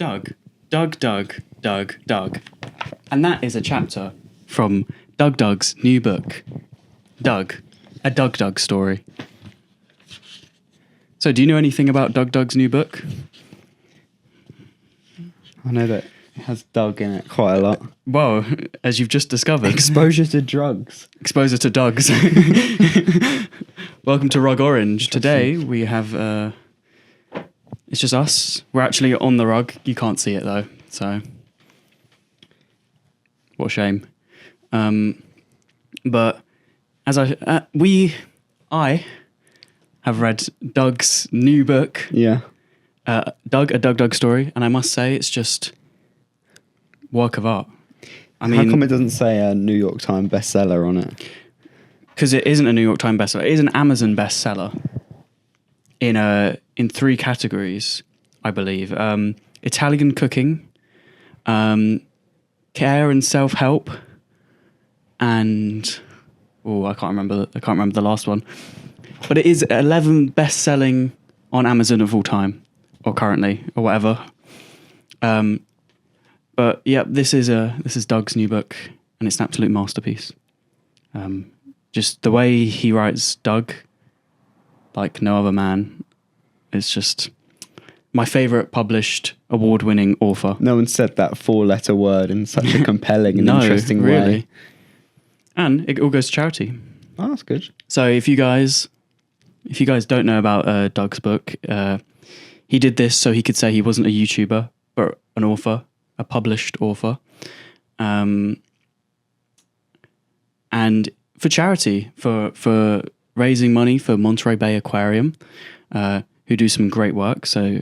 Doug. And that is a chapter from DougDoug's new book, Doug, a DougDoug story. So do you know anything about DougDoug's new book? I know that it has Doug in it quite a lot. Well, as you've just discovered. Exposure to drugs. Exposure to Dougs. Welcome to Rug Orange. Today we have, it's just us. We're actually on the rug. You can't see it though, so what a shame. But as I have read Doug's new book. Yeah. Doug, a DougDoug story, and I must say it's just work of art. How come it doesn't say a New York Times bestseller on it? Because it isn't a New York Times bestseller. It is an Amazon bestseller in 3 categories, I believe. Italian cooking, care and self-help, and I can't remember the last one. But it is 11 best-selling on Amazon of all time, or currently, or whatever. But yeah, this is Doug's new book, and it's an absolute masterpiece. Just the way he writes Doug, like no other man, it's just my favourite published award-winning author. No one said that 4-letter word in such a compelling and interesting way. And it all goes to charity. Oh, that's good. So if you guys don't know about Doug's book, he did this so he could say he wasn't a YouTuber, but an author, a published author. And for charity, for raising money for Monterey Bay Aquarium, who do some great work. So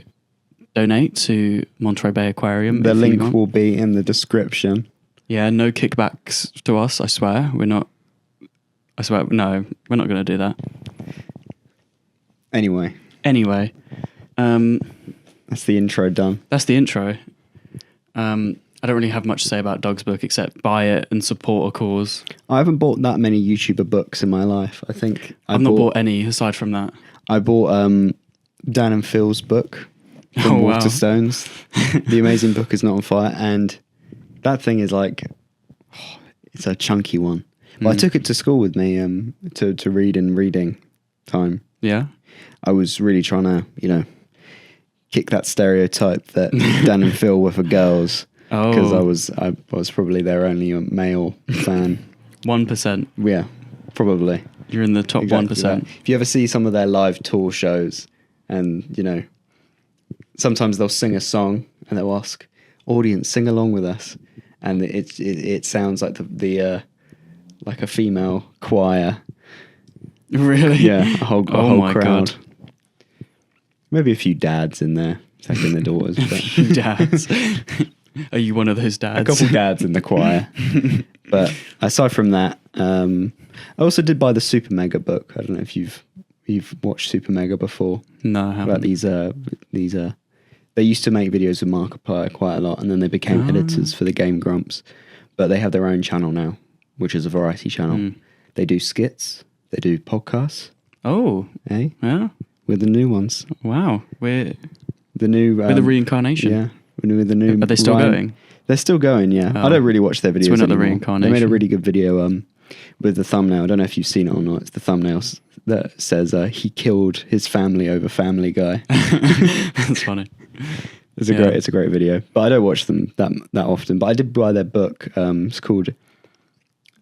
donate to Monterey Bay Aquarium. The link will be in the description. Yeah, no kickbacks to us, I swear. We're not going to do that. Anyway. That's the intro done. That's the intro. I don't really have much to say about Doug's book except buy it and support a cause. I haven't bought that many YouTuber books in my life. I think I've not bought any aside from that. I bought Dan and Phil's book from Waterstones. The Amazing Book Is Not on Fire, and that thing is like, it's a chunky one. But I took it to school with me to read in reading time. Yeah. I was really trying to, kick that stereotype that Dan and Phil were for girls. Because I was probably their only male fan. 1%. Yeah, probably. You're in the top Exactly 1%. That. If you ever see some of their live tour shows, and sometimes they'll sing a song and they'll ask, audience, sing along with us, and it sounds like the like a female choir. Really? Yeah, a whole crowd. God. Maybe a few dads in there taking their daughters. But Dads. Are you one of those dads? A couple dads in the choir. But aside from that, I also did buy the Super Mega book. I don't know if you've watched Super Mega before. No, I haven't. About these they used to make videos with Markiplier quite a lot, and then they became editors for the Game Grumps. But they have their own channel now, which is a variety channel. They do skits. They do podcasts. Oh. Hey? Yeah. We're the new ones. Wow. We're the reincarnation. Yeah. With the new. Are they still going? They're still going, yeah. I don't really watch their videos. So we're not the anymore. reincarnation. They made a really good video with the thumbnail. I don't know if you've seen it or not. It's the thumbnail that says he killed his family over Family Guy. That's funny. It's a great video. But I don't watch them that often. But I did buy their book. It's called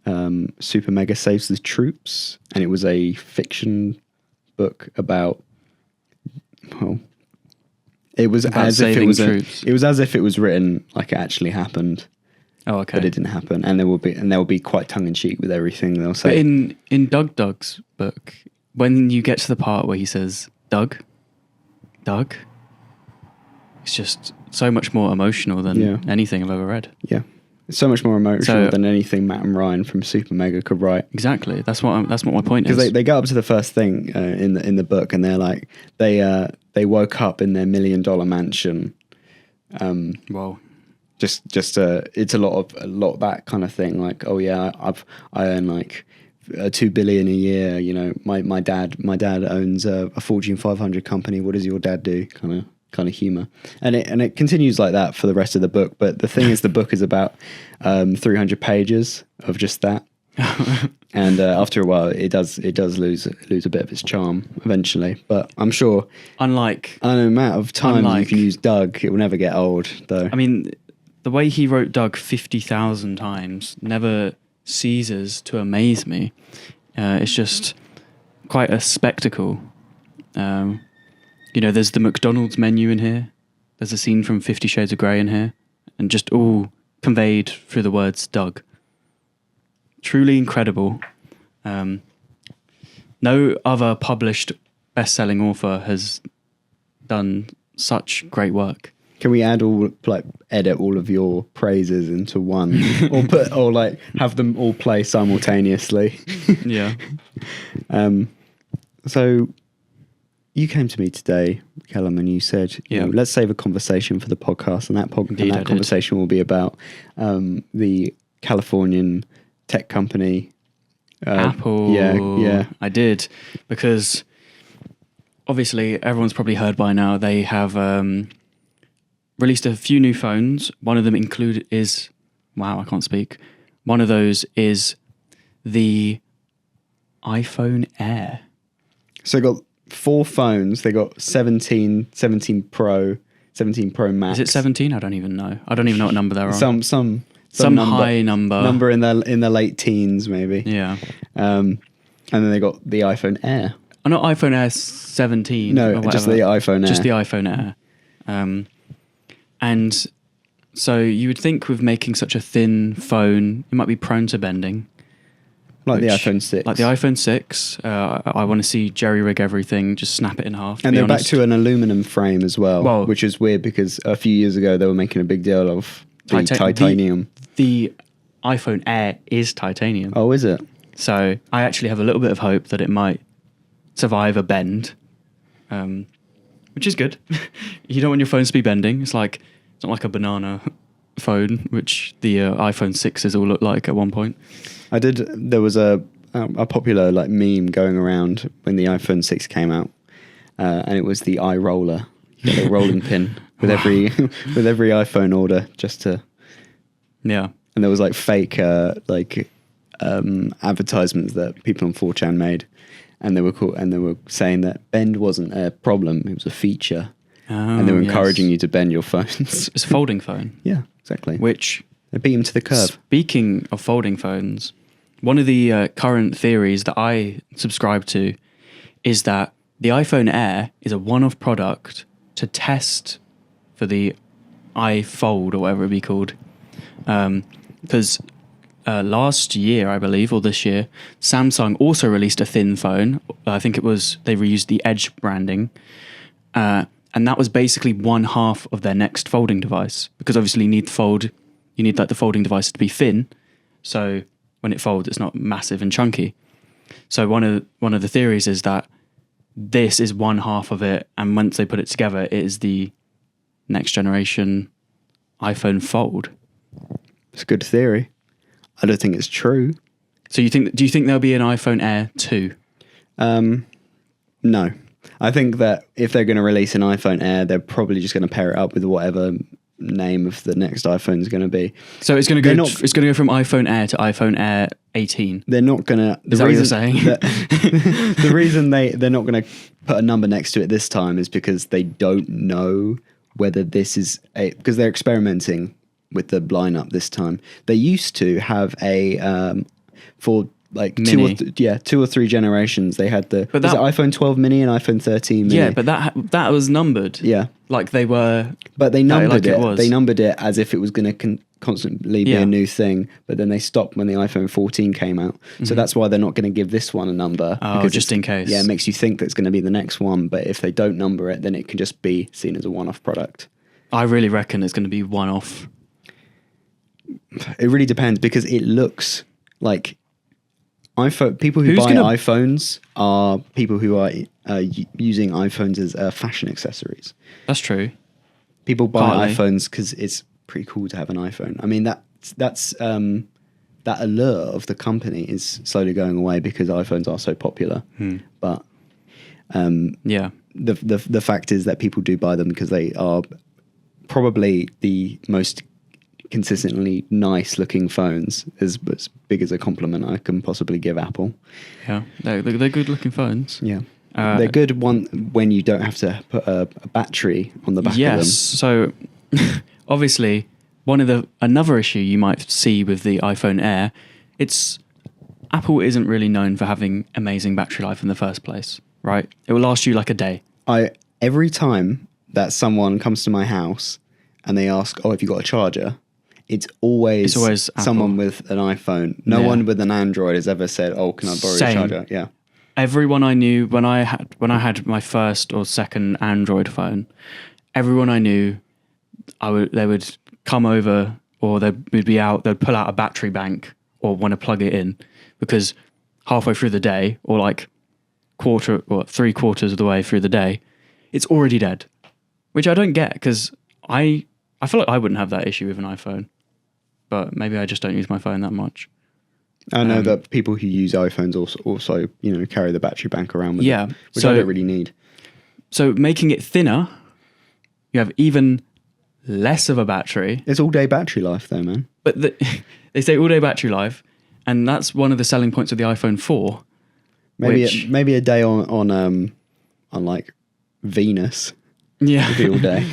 Super Mega Saves the Troops, and it was a fiction book about it was as if it was written like it actually happened. Oh, okay. But it didn't happen, and they'll be quite tongue in cheek with everything they'll say. But in DougDoug's book, when you get to the part where he says Doug, it's just so much more emotional than anything I've ever read. Yeah, it's so much more emotional than anything Matt and Ryan from Super Mega could write. Exactly. That's what my point is. Because they go up to the first thing in the book, and they're like they woke up in their $1 million mansion. Wow. Just it's a lot of that kind of thing. Like, oh yeah, I earn like $2 billion a year. My dad owns a Fortune 500 company. What does your dad do? Kind of kind of humor, and it continues like that for the rest of the book. But the thing is, the book is about 300 pages of just that. And after a while, it does lose a bit of its charm eventually. But I'm sure, unlike no amount of time you can use Doug, it will never get old. Though I mean, the way he wrote Doug 50,000 times never ceases to amaze me. It's just quite a spectacle. There's the McDonald's menu in here. There's a scene from 50 Shades of Grey in here, and just all conveyed through the words Doug. Truly incredible. No other published best-selling author has done such great work. Can we edit all of your praises into one, or have them all play simultaneously? Yeah. So you came to me today, Callum, and you said, let's save a conversation for the podcast, and that conversation will be about the Californian tech company Apple. Yeah. I did, because obviously everyone's probably heard by now they have released a few new phones. One of them I can't speak. One of those is the iPhone Air. So they got 4 phones. They got 17 Pro, 17 Pro Max. Is it 17? I don't even know. I don't even know what number they're on. Some high number. Number in the late teens, maybe. Yeah. And then they got the iPhone Air. Oh, not iPhone Air 17. No, just the iPhone Air. Just the iPhone Air. And so you would think with making such a thin phone, it might be prone to bending. Like the iPhone 6. Like the iPhone 6. I want to see jerry-rig everything, just snap it in half. And they're back to an aluminum frame as well, which is weird because a few years ago they were making a big deal of the titanium. The iPhone Air is titanium. Oh, is it? So I actually have a little bit of hope that it might survive a bend, which is good. You don't want your phone to be bending. It's not like a banana phone, which the iPhone 6s all look like at one point. There was a popular meme going around when the iPhone 6 came out, and it was the eye roller, the rolling pin with every iPhone order just to. Yeah. And there was fake advertisements that people on 4chan made, and they were saying that bend wasn't a problem, it was a feature. Oh, and they were encouraging you to bend your phones. It's a folding phone. Yeah, exactly. Which they beat him to the curve. Speaking of folding phones, one of the current theories that I subscribe to is that the iPhone Air is a one-off product to test for the iFold or whatever it be called. Because last year, I believe, or this year, Samsung also released a thin phone. I think they reused the Edge branding. And that was basically one half of their next folding device. Because obviously you need the folding device to be thin. So when it folds, it's not massive and chunky. So one of the theories is that this is one half of it. And once they put it together, it is the next generation iPhone Fold. It's a good theory. I don't think it's true. So do you think there'll be an iPhone Air 2? No. I think that if they're going to release an iPhone Air, they're probably just going to pair it up with whatever name of the next iPhone is going to be. So it's going to go from iPhone Air to iPhone Air 18. They're not going to. Is that what you're saying? The reason they're not going to put a number next to it this time is because they don't know whether this is because they're experimenting with the lineup this time. They used to have for Mini. 2 or 3 generations they had was it iPhone 12 mini and iPhone 13 mini. Yeah, but that was numbered. Yeah, they were. But they numbered it. It was. They numbered it as if it was going to constantly be a new thing. But then they stopped when the iPhone 14 came out. Mm-hmm. So that's why they're not going to give this one a number. Oh, just in case. Yeah, it makes you think that it's going to be the next one. But if they don't number it, then it can just be seen as a one-off product. I really reckon it's going to be one-off. It really depends because it looks like people who buy iPhones are people who are using iPhones as fashion accessories. That's true. People buy iPhones because it's pretty cool to have an iPhone. I mean that's that allure of the company is slowly going away because iPhones are so popular. But yeah, the fact is that people do buy them because they are probably the most consistently nice looking phones, as big as a compliment I can possibly give Apple. Yeah, they're good looking phones. Yeah. They're good when you don't have to put a battery on the back of them. Yes, so obviously another issue you might see with the iPhone Air, Apple isn't really known for having amazing battery life in the first place, right? It will last you like a day. Every time that someone comes to my house and they ask, "Oh, have you got a charger?" It's always someone with an iPhone. No one with an Android has ever said, "Oh, can I borrow your charger?" Yeah. Everyone I knew when I had my first or second Android phone, everyone I knew, they would come over or they'd be out. They'd pull out a battery bank or want to plug it in because halfway through the day or like quarter or 3/4 of the way through the day, it's already dead, which I don't get because I feel like I wouldn't have that issue with an iPhone, but maybe I just don't use my phone that much. I know that people who use iPhones also carry the battery bank around with them, which I don't really need. So making it thinner, you have even less of a battery. It's all day battery life though, man. But they say all day battery life, and that's one of the selling points of the iPhone 4. Maybe a day on like Venus. Yeah, would be all day.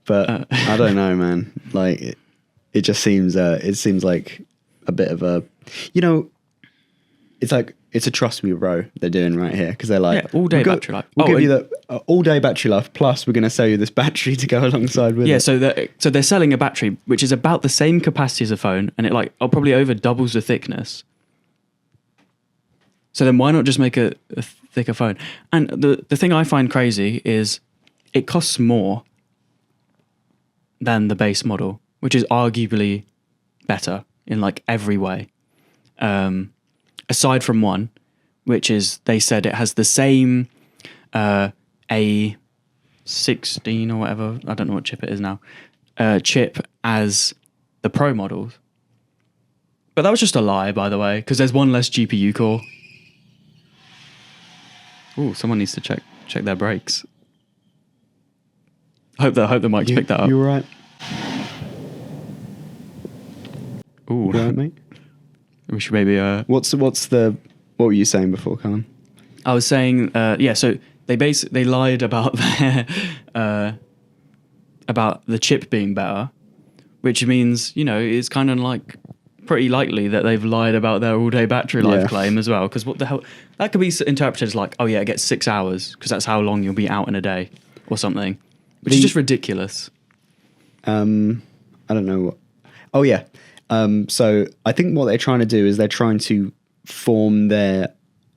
But I don't know, man. Like it just seems like a bit of a, it's a trust me bro they're doing right here because they're like all day battery life. We'll give you the all day battery life plus we're going to sell you this battery to go alongside with it. So they're selling a battery which is about the same capacity as a phone and it probably over doubles the thickness. So then why not just make a thicker phone? And the thing I find crazy is it costs more than the base model, which is arguably better in like every way. Aside from one, which is they said it has the same A16 or whatever, I don't know what chip it is now, chip as the Pro models. But that was just a lie, by the way, because there's one less GPU core. Ooh, someone needs to check their brakes. I hope the mic's picked that up. You're right. Ooh, right, mate. We should maybe. What were you saying before, Callum? I was saying, So they lied about about the chip being better, which means it's kind of like pretty likely that they've lied about their all-day battery life claim as well. Because what the hell, that could be interpreted as like, oh yeah, it gets 6 hours because that's how long you'll be out in a day or something, which is just ridiculous. I don't know what. Oh yeah. So I think what they're trying to do is they're trying to form their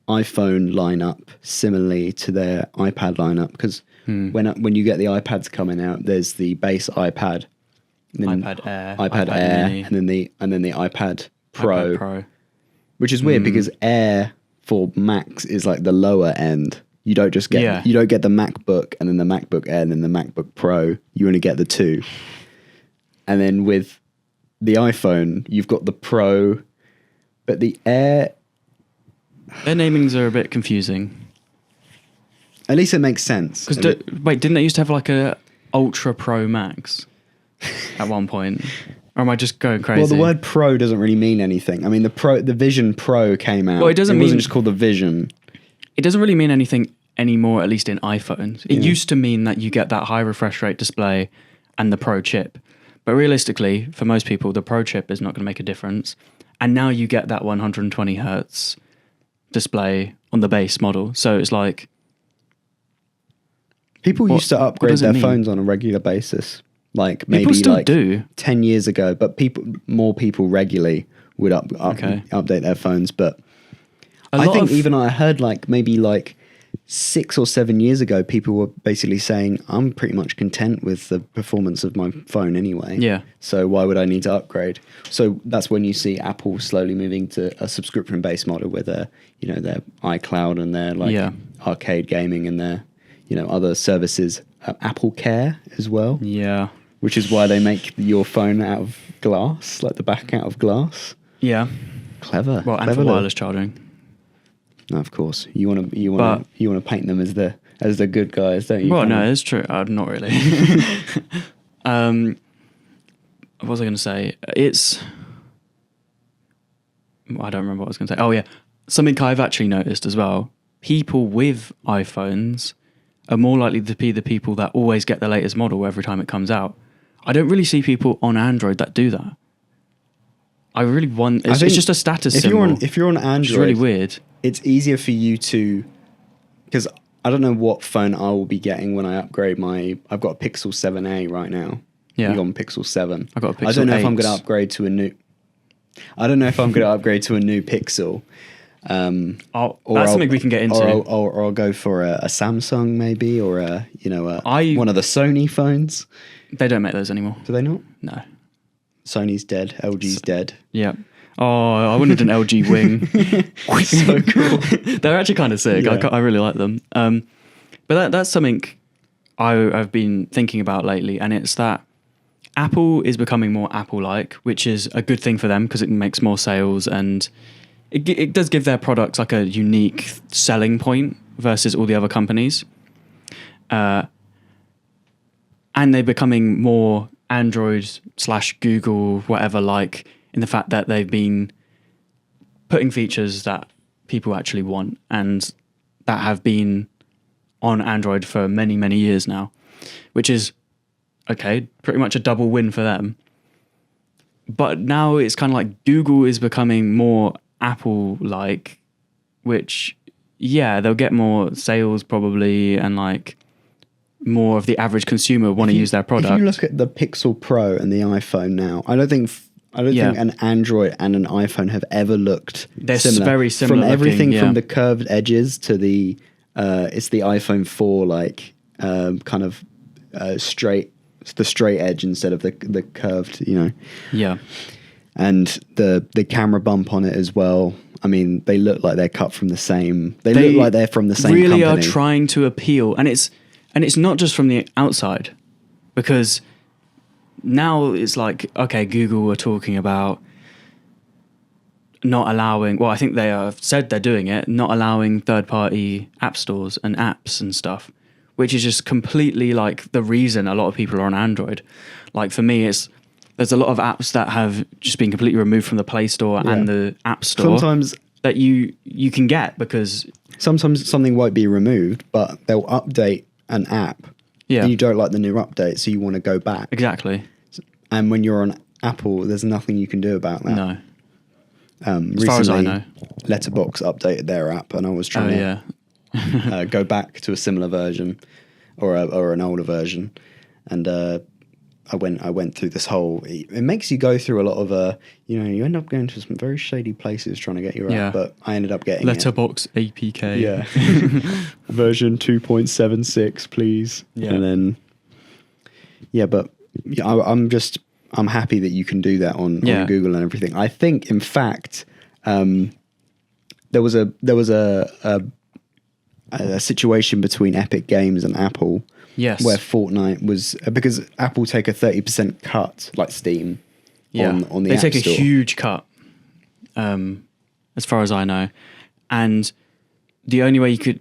iPhone lineup similarly to their iPad lineup because when you get the iPads coming out, there's the base iPad, iPad Air, Mini, and then the iPad Pro, which is weird because Air for Macs is like the lower end. You don't just get you don't get the MacBook and then the MacBook Air and then the MacBook Pro. You only get the two, and then with the iPhone, you've got the Pro, but the Air... Their namings are a bit confusing. At least it makes sense. Because wait, didn't they used to have like a Ultra Pro Max at one point? Or am I just going crazy? Well, the word Pro doesn't really mean anything. I mean, the Vision Pro came out. Well, it wasn't just called the Vision. It doesn't really mean anything anymore, at least in iPhones. It used to mean that you get that high refresh rate display and the Pro chip. But realistically, for most people, the Pro chip is not going to make a difference. And now you get that 120 hertz display on the base model. So it's like... People used to upgrade their phones on a regular basis. Like maybe like 10 years ago. But more people regularly would update their phones. But I think I heard like maybe like 6 or 7 years ago, people were basically saying, I'm pretty much content with the performance of my phone anyway. Yeah. So why would I need to upgrade? So that's when you see Apple slowly moving to a subscription-based model with their iCloud and their arcade gaming and their, other services. Apple Care as well. Yeah. Which is why they make your phone out of glass, like the back out of glass. Yeah. Clever. Well, and for wireless charging. No, of course. You want to paint them as the good guys, don't you? Well, no, it's true. Not really. What was I going to say? I don't remember what I was going to say. Oh yeah, something I've actually noticed as well. People with iPhones are more likely to be the people that always get the latest model every time it comes out. I don't really see people on Android that do that. I really want. It's just a status symbol. If you're on Android, it's really weird. It's easier for you to, because I don't know what phone I will be getting when I upgrade I've got a Pixel 7a right now. Yeah. You got a Pixel 7. I got a Pixel 8. I don't know if I'm going to upgrade to a new. I don't know if I'm going to upgrade to a new Pixel. That's something we can get into. Or I'll go for a Samsung maybe, or one of the Sony phones. They don't make those anymore. Do they not? No. Sony's dead. LG's dead. Yeah. Oh, I wanted an LG Wing. So cool. They're actually kind of sick. Yeah. I really like them. But that's something I've been thinking about lately, and it's that Apple is becoming more Apple-like, which is a good thing for them because it makes more sales, and it does give their products like a unique selling point versus all the other companies. And they're becoming more Android/Google, whatever, like, in the fact that they've been putting features that people actually want and that have been on Android for many, many years now, which is, okay, pretty much a double win for them. But now it's kind of like Google is becoming more Apple-like, which, yeah, they'll get more sales probably, and like more of the average consumer want to use their product. If you look at the Pixel Pro and the iPhone now, I don't think an Android and an iPhone have ever looked similar. Very similar. From everything looking, from the curved edges to the it's the iPhone 4 like kind of straight, the straight edge instead of the curved, Yeah. And the camera bump on it as well. I mean, they look like they're cut from the same. They look like they're from the same really company. Are trying to appeal, and it's not just from the outside, because now it's like, okay, Google were talking about not allowing. Well, I think they have said they're doing it, not allowing third-party app stores and apps and stuff, which is just completely like the reason a lot of people are on Android. Like for me, there's a lot of apps that have just been completely removed from the Play Store and the App Store. Sometimes that you can get because sometimes something won't be removed, but they'll update an app. Yeah. And you don't like the new update, so you want to go back. Exactly. And when you're on Apple, there's nothing you can do about that. No. As far as I know. Letterboxd updated their app, and I was trying to go back to a similar version or an older version, and I went through this whole. It makes you go through a lot of you end up going to some very shady places trying to get your app, but I ended up getting Letterboxd APK. Yeah. Version 2.76, please. Yeah. And then but I'm happy that you can do that on Google and everything. I think, in fact, there was a situation between Epic Games and Apple. Yes. Where Fortnite was, because Apple take a 30% cut, like Steam, on the App Store. They take a huge cut, as far as I know, and the only way you could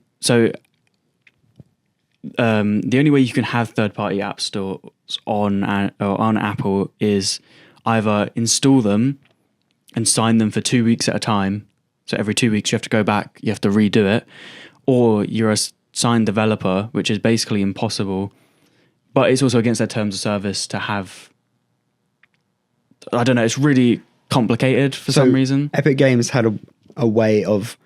have third-party app stores on Apple is either install them and sign them for 2 weeks at a time. So every 2 weeks you have to go back, you have to redo it, or you're a signed developer, which is basically impossible. But it's also against their terms of service to have. I don't know. It's really complicated for some reason. Epic Games had a way of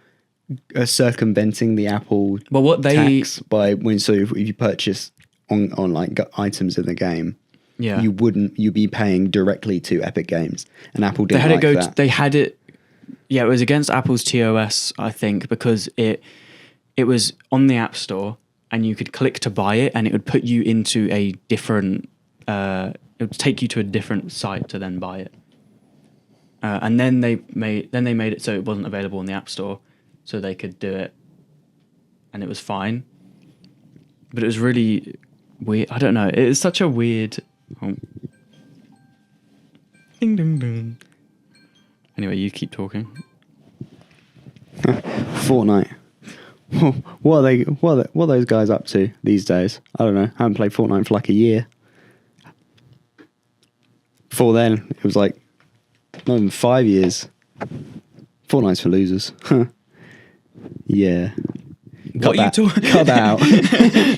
circumventing the Apple tax if you purchase on like items in the game, you'd be paying directly to Epic Games, and Apple didn't that. They had it. Yeah, it was against Apple's TOS, I think, because it was on the App Store, and you could click to buy it, and it would put you into a different. It would take you to a different site to then buy it. And then they made it so it wasn't available in the App Store, so they could do it, and it was fine. But it was really weird. I don't know. It is such a weird. Oh. Ding ding ding. Anyway, you keep talking. Fortnite. What are those guys up to these days? I don't know. I haven't played Fortnite for like a year. Before then, it was like not even 5 years. Fortnite's for losers. Yeah. What are you talking? Cut that out.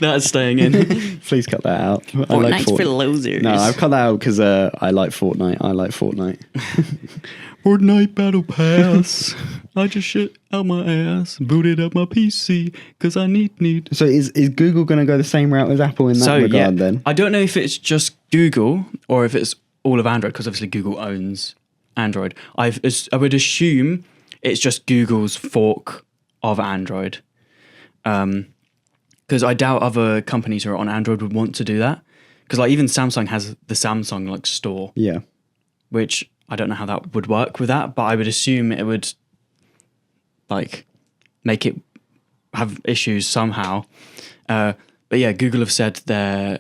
That's staying in. Please cut that out. Fortnite's for losers. No, I've cut that out because I like Fortnite. I like Fortnite. Fortnite Battle Pass. I just shit out my ass, booted up my PC because I need. So is Google going to go the same route as Apple in that regard then? I don't know if it's just Google or if it's all of Android, because obviously Google owns Android. I would assume it's just Google's fork of Android. Because I doubt other companies who are on Android would want to do that. Because like even Samsung has the Samsung like store. Yeah. Which I don't know how that would work with that, but I would assume it would like make it have issues somehow. But yeah, Google have said they're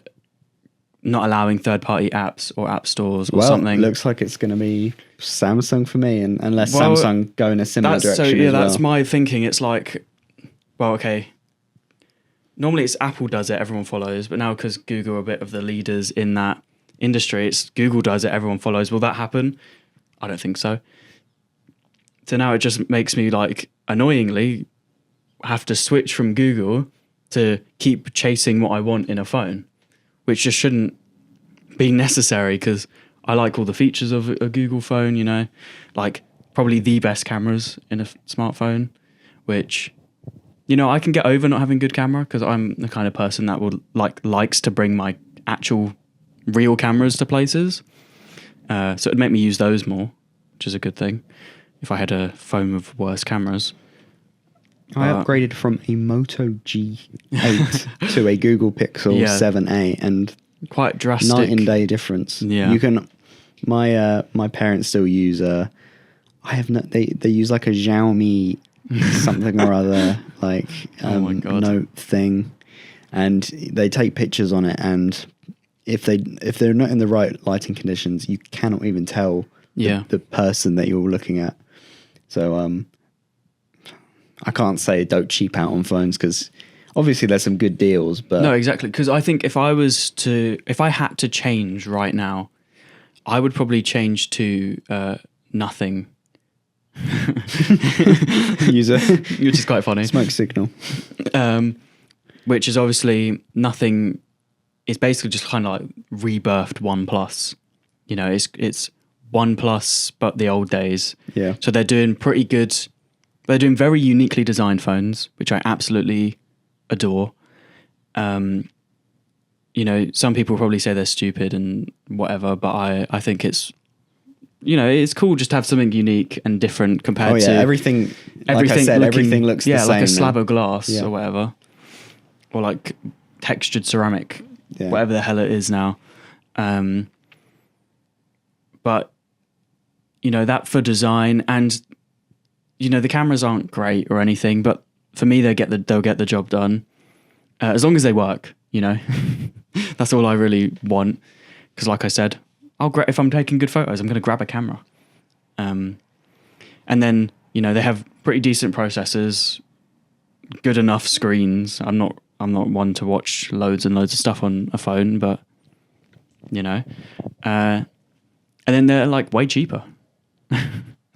not allowing third-party apps or app stores or something. Well, looks like it's going to be Samsung for me, unless Samsung go in a similar direction as well. That's my thinking. It's like, well, okay. Normally it's Apple does it, everyone follows, but now because Google are a bit of the leaders in that industry, it's Google does it, everyone follows. Will that happen? I don't think so. So now it just makes me like annoyingly have to switch from Google to keep chasing what I want in a phone, which just shouldn't be necessary because I like all the features of a Google phone, you know, like probably the best cameras in a smartphone, which, you know, I can get over not having good camera because I'm the kind of person that likes to bring my actual real cameras to places. So it'd make me use those more, which is a good thing if I had a phone with worse cameras. I upgraded from a Moto G8 to a Google Pixel 7a, and quite drastic. Night and day difference. Yeah, you can. My parents still use they use like a Xiaomi something or other, like Note thing, and they take pictures on it, and if they're not in the right lighting conditions, you cannot even tell the person that you're looking at. So I can't say don't cheap out on phones because obviously there's some good deals, but no, exactly. Because I think if I had to change right now, I would probably change to nothing. User, which is quite funny. Smoke signal. Which is obviously nothing. It's basically just kind of like rebirthed OnePlus. You know, it's OnePlus, but the old days. Yeah. So they're doing pretty good. They're doing very uniquely designed phones, which I absolutely adore. You know, some people probably say they're stupid and whatever, but I think it's, you know, it's cool just to have something unique and different compared to everything. Like I said, everything looks the same. Yeah, like a slab of glass or whatever, or like textured ceramic, whatever the hell it is now. But you know, that for design, and you know, the cameras aren't great or anything, but for me, they'll get the job done as long as they work. You know, that's all I really want. Because, like I said, if I'm taking good photos, I'm going to grab a camera. And then, you know, they have pretty decent processors, good enough screens. I'm not one to watch loads and loads of stuff on a phone, but you know, and then they're like way cheaper.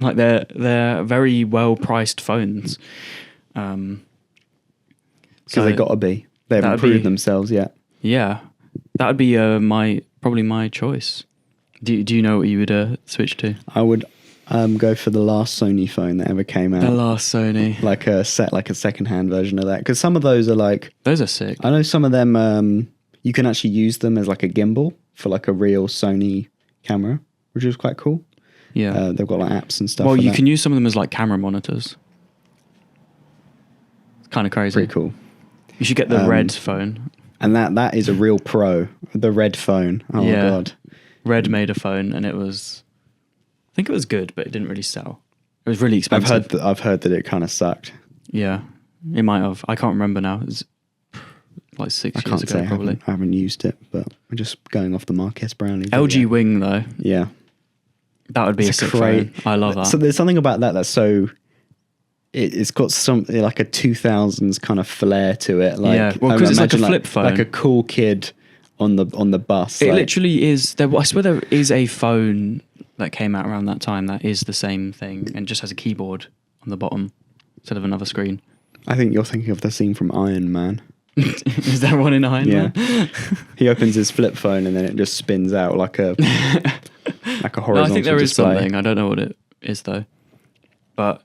Like they're very well priced phones. So they gotta be. They haven't proved themselves yet. Yeah, that would be probably my choice. Do you know what you would switch to? I would go for the last Sony phone that ever came out. The last Sony, like a second-hand version of that, because some of those are like, those are sick. I know some of them you can actually use them as like a gimbal for like a real Sony camera, which is quite cool. Yeah, they've got like apps and stuff. Well, you can use some of them as like camera monitors. It's kind of crazy. Pretty cool. You should get the Red phone. And that is a real pro. The Red phone. Oh my god. Red made a phone, and I think it was good, but it didn't really sell. It was really expensive. I've heard that it kind of sucked. Yeah, it might have. I can't remember now. It's like 6 years ago, probably. I haven't used it, but I'm just going off the Marques Brownlee. LG Wing, though. Yeah. That would be a sick phone. I love that. So there's something about that that's so it's got something like a 2000s kind of flair to it. Like, yeah, well, because it's like a flip phone, like a cool kid on the bus. It literally is. I swear there is a phone that came out around that time that is the same thing and just has a keyboard on the bottom instead of another screen. I think you're thinking of the scene from Iron Man. Is there one in Iron Man? He opens his flip phone and then it just spins out like a horizontal No, I think there is display. something. I don't know what it is though. But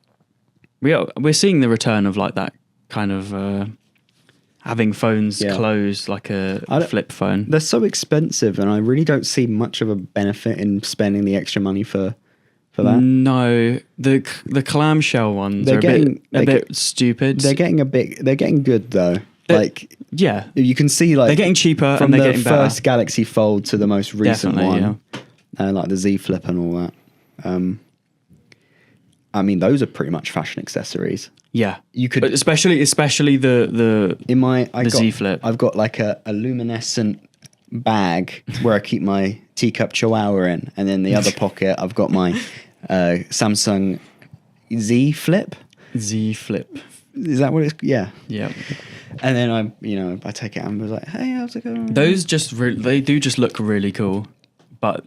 we're seeing the return of like that kind of having phones closed like a flip phone. They're so expensive, and I really don't see much of a benefit in spending the extra money for that. No, the clamshell ones are a bit stupid. They're getting good though. Like, yeah, you can see like they're getting cheaper from and they're the getting better. first Galaxy Fold to the most recent Definitely, one, like the Z Flip and all that. I mean, those are pretty much fashion accessories. Yeah, you could, but especially the Z Flip. I've got like a luminescent bag where I keep my teacup chihuahua in, and then the other pocket I've got my Samsung Z Flip. Z Flip. Is that what it's? Yeah. Yeah. And then I take it and was like, hey, how's it going? Those they do just look really cool, but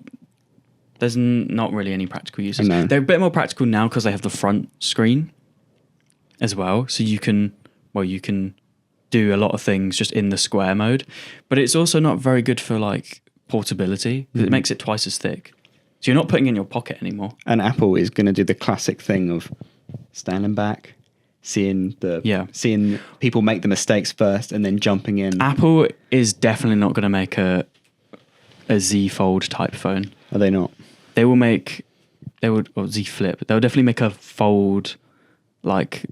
there's not really any practical uses. No. They're a bit more practical now because they have the front screen as well, so you can do a lot of things just in the square mode. But it's also not very good for like portability because it makes it twice as thick, so you're not putting it in your pocket anymore. And Apple is going to do the classic thing of standing back, seeing people make the mistakes first and then jumping in. Apple is definitely not going to make a Z Fold type phone. Are they not? They would or Z Flip. They'll definitely make a fold like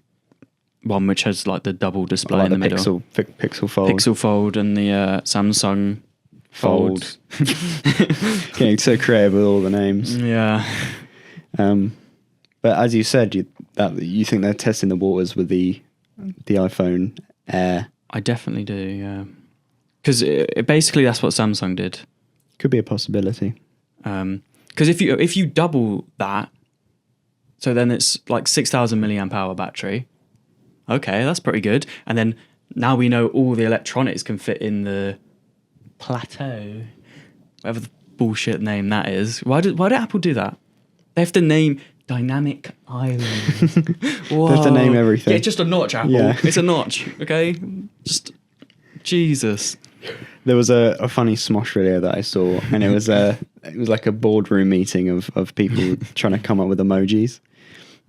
one which has like the double display like in the middle. Pixel Fold. Pixel Fold and the Samsung Fold. Getting so creative with all the names. Yeah. But as you said, you think they're testing the waters with the iPhone Air. I definitely do, yeah. Because basically that's what Samsung did. Could be a possibility. Because if you double that, so then it's like 6,000 milliamp hour battery. Okay, that's pretty good. And then now we know all the electronics can fit in the Plateau, whatever the bullshit name that is. Why did Apple do that? They have to name Dynamic Island. They have to name everything. Yeah, just a notch, Apple. Yeah. It's a notch, okay? Just Jesus. There was a funny Smosh video that I saw, and it was like a boardroom meeting of people trying to come up with emojis.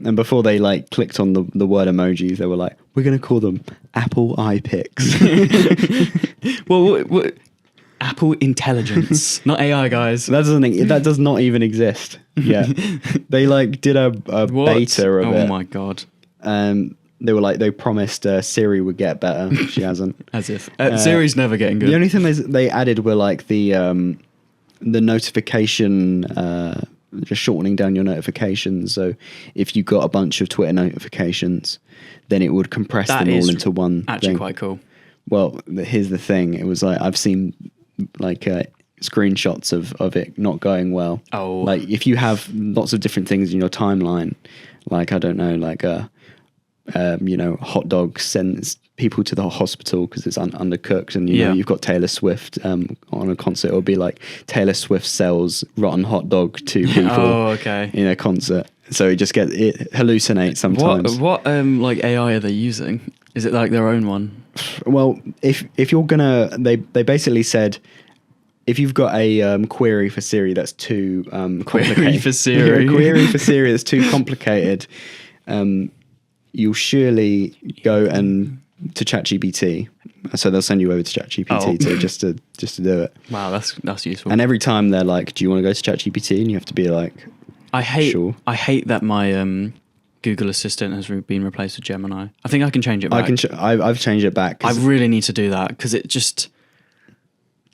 And before they like clicked on the word emojis, they were like, "We're going to call them Apple iPics." Well, Apple Intelligence, not AI, guys. That does not even exist. Yeah, they like did a beta of it. Oh my god. They were like, they promised Siri would get better. She hasn't. As if Siri's never getting good. The only thing they added were like the notification, just shortening down your notifications. So if you got a bunch of Twitter notifications, then it would compress them all into one. Actually, thing. quite cool. Well, here's the thing. It was like I've seen like screenshots of it not going well. Oh, like if you have lots of different things in your timeline, like I don't know, like hot dog sends people to the hospital because it's undercooked, and you know you've got Taylor Swift on a concert. It'll be like Taylor Swift sells rotten hot dog to people in a concert. So it hallucinates sometimes. What like AI are they using? Is it like their own one? Well, if you're gonna, they basically said, if you've got a query for Siri that's too complicated, query for Siri that's too complicated, you'll surely go to ChatGPT. So they'll send you over to ChatGPT just to do it. Wow, that's useful. And every time they're like, "Do you want to go to ChatGPT?" and you have to be like, I hate sure. that my Google Assistant has been replaced with Gemini. I think I can change it back. I've changed it back. I really need to do that because it just.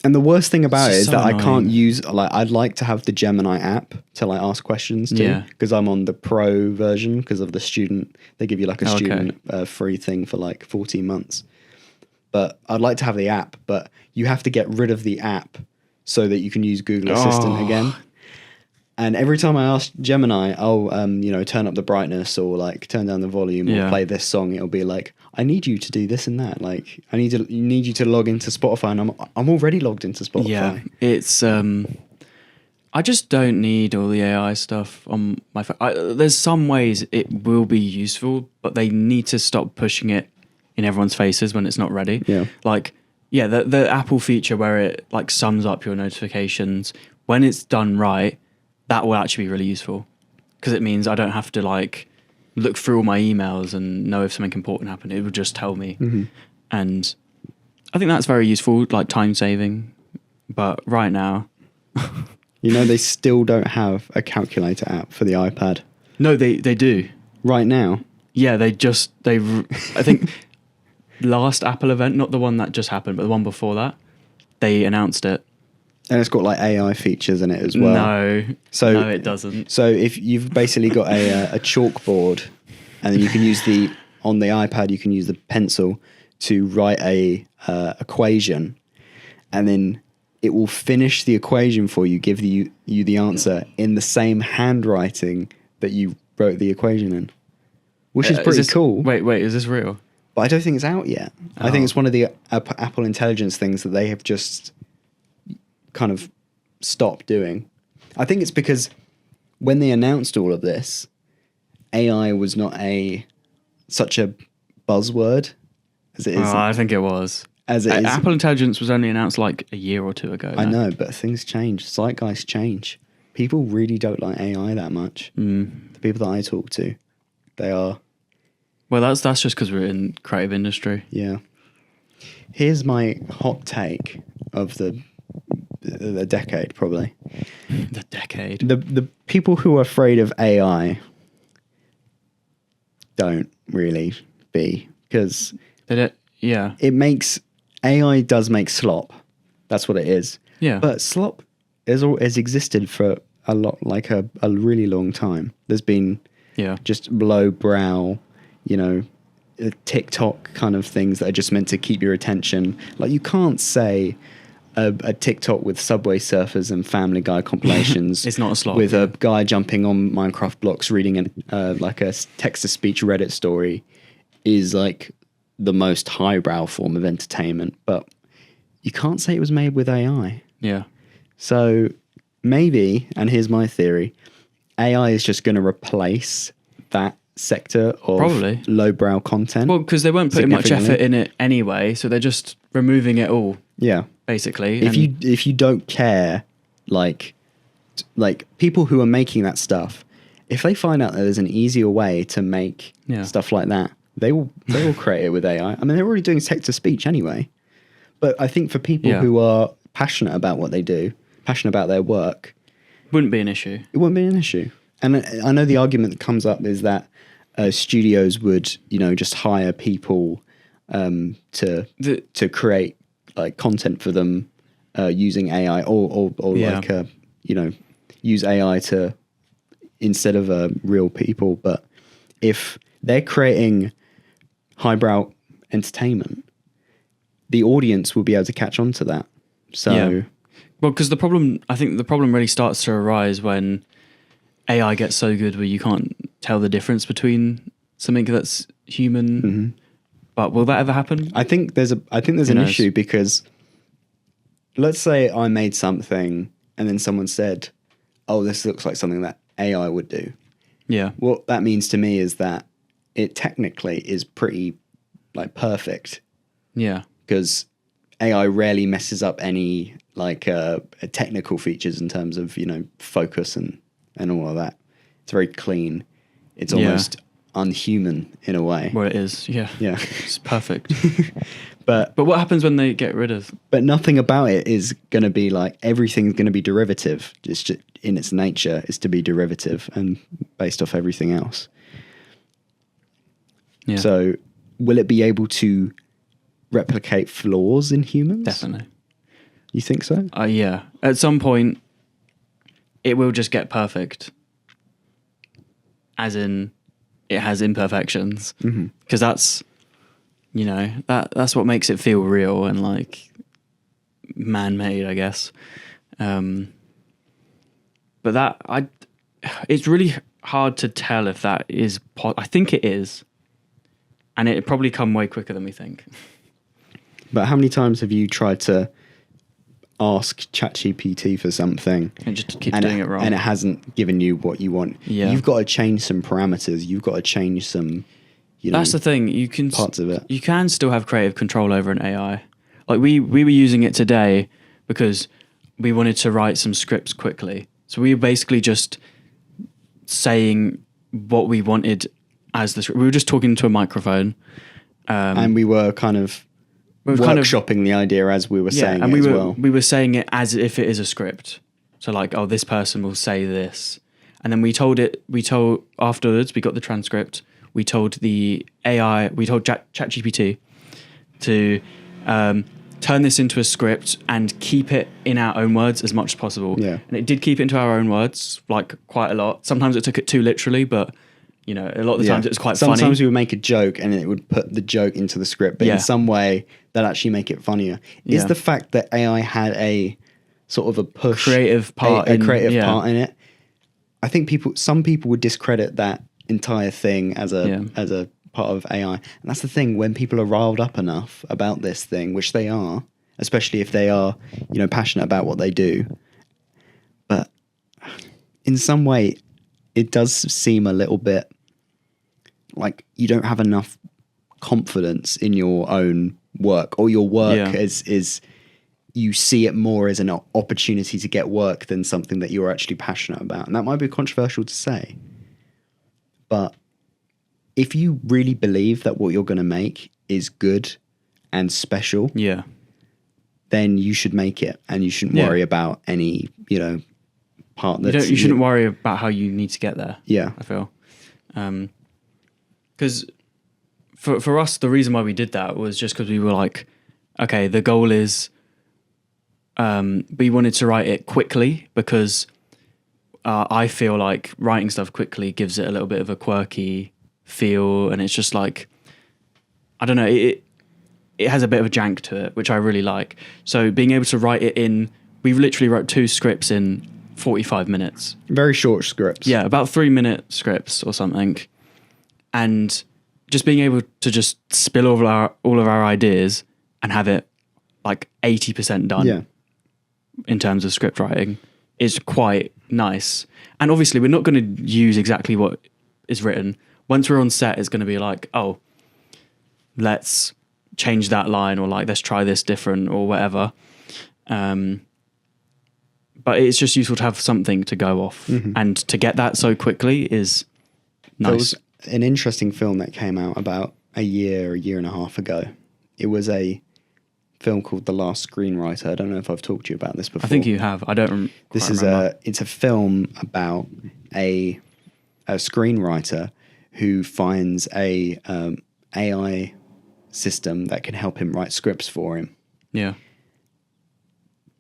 And the worst thing about it is so that annoying. I can't use, like, I'd like to have the Gemini app to like ask questions to, because I'm on the pro version because of the student. They give you like a student free thing for like 14 months. But I'd like to have the app, but you have to get rid of the app so that you can use Google Assistant again. And every time I ask Gemini, turn up the brightness or like turn down the volume or play this song, it'll be like, I need you to do this and that. Like, you need you to log into Spotify, and I'm already logged into Spotify. Yeah, it's I just don't need all the AI stuff on my phone. There's some ways it will be useful, but they need to stop pushing it in everyone's faces when it's not ready. Yeah. Like, the Apple feature where it like sums up your notifications, when it's done right, that will actually be really useful, because it means I don't have to like look through all my emails and know if something important happened. It will just tell me. Mm-hmm. And I think that's very useful, like time saving. But right now, they still don't have a calculator app for the iPad. No, they do. Right now? Yeah, I think last Apple event, not the one that just happened, but the one before that, they announced it. And it's got like AI features in it as well. No, it doesn't. So if you've basically got a chalkboard, and then you can use on the iPad, you can use the pencil to write a equation, and then it will finish the equation for you, give you the answer in the same handwriting that you wrote the equation in, which is pretty cool. Wait, is this real? But I don't think it's out yet. I think it's one of the Apple Intelligence things that they have just kind of stopped doing. I think it's because when they announced all of this, AI was not such a buzzword as it is. I think it was. As it is. Apple Intelligence was only announced like a year or two ago. I know, but things change. Zeitgeist change. People really don't like AI that much. The people that I talk to, they are. Well, that's just because we're in creative industry. Yeah. Here's my hot take of the decade, probably. The decade. The people who are afraid of AI don't really be, because AI does make slop. That's what it is. Yeah. But slop has existed for a really long time. There's been just lowbrow, TikTok kind of things that are just meant to keep your attention. Like, you can't say a TikTok with Subway Surfers and Family Guy compilations. It's not a slop. With a guy jumping on Minecraft blocks reading like a text-to-speech Reddit story is like the most highbrow form of entertainment. But you can't say it was made with AI. Yeah. So maybe, and here's my theory, AI is just going to replace that sector of probably lowbrow content. Well, because they weren't putting much effort in it anyway, so they're just removing it all. Yeah, basically. If you don't care, like people who are making that stuff, if they find out that there's an easier way to make stuff like that, they will create it with AI. I mean, they're already doing text to speech anyway. But I think for people who are passionate about what they do, passionate about their work, wouldn't be an issue. It wouldn't be an issue. And I know the argument that comes up is that studios would, just hire people to create like content for them using AI or use AI to instead of real people. But if they're creating highbrow entertainment, the audience will be able to catch on to that. So, well, because I think the problem really starts to arise when AI gets so good where you can't tell the difference between something that's human. Mm-hmm. But will that ever happen? I think there's an issue, because let's say I made something and then someone said, "Oh, this looks like something that AI would do." Yeah. What that means to me is that it technically is pretty like perfect. Yeah. Because AI rarely messes up any technical features in terms of focus and all of that. It's very clean. It's almost unhuman in a way. Well, it is. Yeah. Yeah. It's perfect. but what happens when they get rid of? But nothing about it is going to be like, everything's going to be derivative. It's just in its nature is to be derivative and based off everything else. Yeah. So will it be able to replicate flaws in humans? Definitely. You think so? Yeah. At some point, it will just get perfect. As in, it has imperfections. Because that's, that's what makes it feel real and like man-made, I guess. But But it's really hard to tell if that is. I think it is, and it probably come way quicker than we think. But how many times have you tried to ask ChatGPT for something and just keep doing it wrong, and it hasn't given you what you want? Yeah. You've got to change some parameters. You've got to change some. That's the thing. You can parts of it. You can still have creative control over an AI. Like we were using it today because we wanted to write some scripts quickly. So we were basically just saying what we wanted as the script. We were just talking to a microphone, and we were kind of workshopping the idea as we were saying and it as well. We were saying it as if it is a script. So like, oh, this person will say this, and then we told afterwards. We got the transcript. We told the AI. We told ChatGPT to turn this into a script and keep it in our own words as much as possible. Yeah. And it did keep it into our own words, like quite a lot. Sometimes it took it too literally, but a lot of the times it was quite funny. Sometimes we would make a joke and it would put the joke into the script, but in some way that actually make it funnier. Is the fact that AI had a sort of a push, creative part, part in it? I think some people would discredit that entire thing as a part of AI. And that's the thing, when people are riled up enough about this thing, which they are, especially if they are, passionate about what they do. But in some way, it does seem a little bit like you don't have enough confidence in your own work, or your work is you see it more as an opportunity to get work than something that you're actually passionate about. And that might be controversial to say. But if you really believe that what you're going to make is good and special, then you should make it, and you shouldn't worry about any, part that you shouldn't worry about how you need to get there. Yeah, I feel, because for us, the reason why we did that was just because we were like, okay, the goal is, we wanted to write it quickly because I feel like writing stuff quickly gives it a little bit of a quirky feel, and it's just like, I don't know, it has a bit of a jank to it, which I really like. So being able to write it in, we've literally wrote 2 scripts in 45 minutes. Very short scripts. Yeah, about 3-minute scripts or something. And just being able to just spill all of our ideas and have it like 80% done in terms of script writing is quite nice. And obviously we're not going to use exactly what is written. Once we're on set, it's going to be like, oh, let's change that line, or like, let's try this different or whatever. But it's just useful to have something to go off. Mm-hmm. And to get that so quickly is nice. There was an interesting film that came out about a year and a half ago. It was a film called The Last Screenwriter. I don't know if I've talked to you about this before. I think you have. I don't remember. It's a film about a screenwriter who finds a AI system that can help him write scripts for him. Yeah.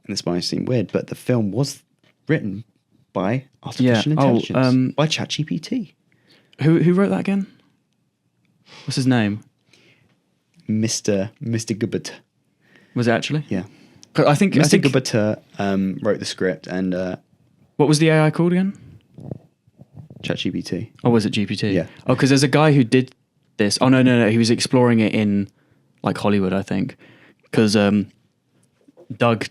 And this might seem weird, but the film was written by artificial intelligence, by ChatGPT. Who wrote that again? What's his name? Mr. Gubert. Was it actually? Yeah. I think Gubert wrote the script, and what was the AI called again? ChatGPT. Oh, was it GPT? Yeah. Oh, because there's a guy who did this. Oh no, he was exploring it in like Hollywood, I think, because Doug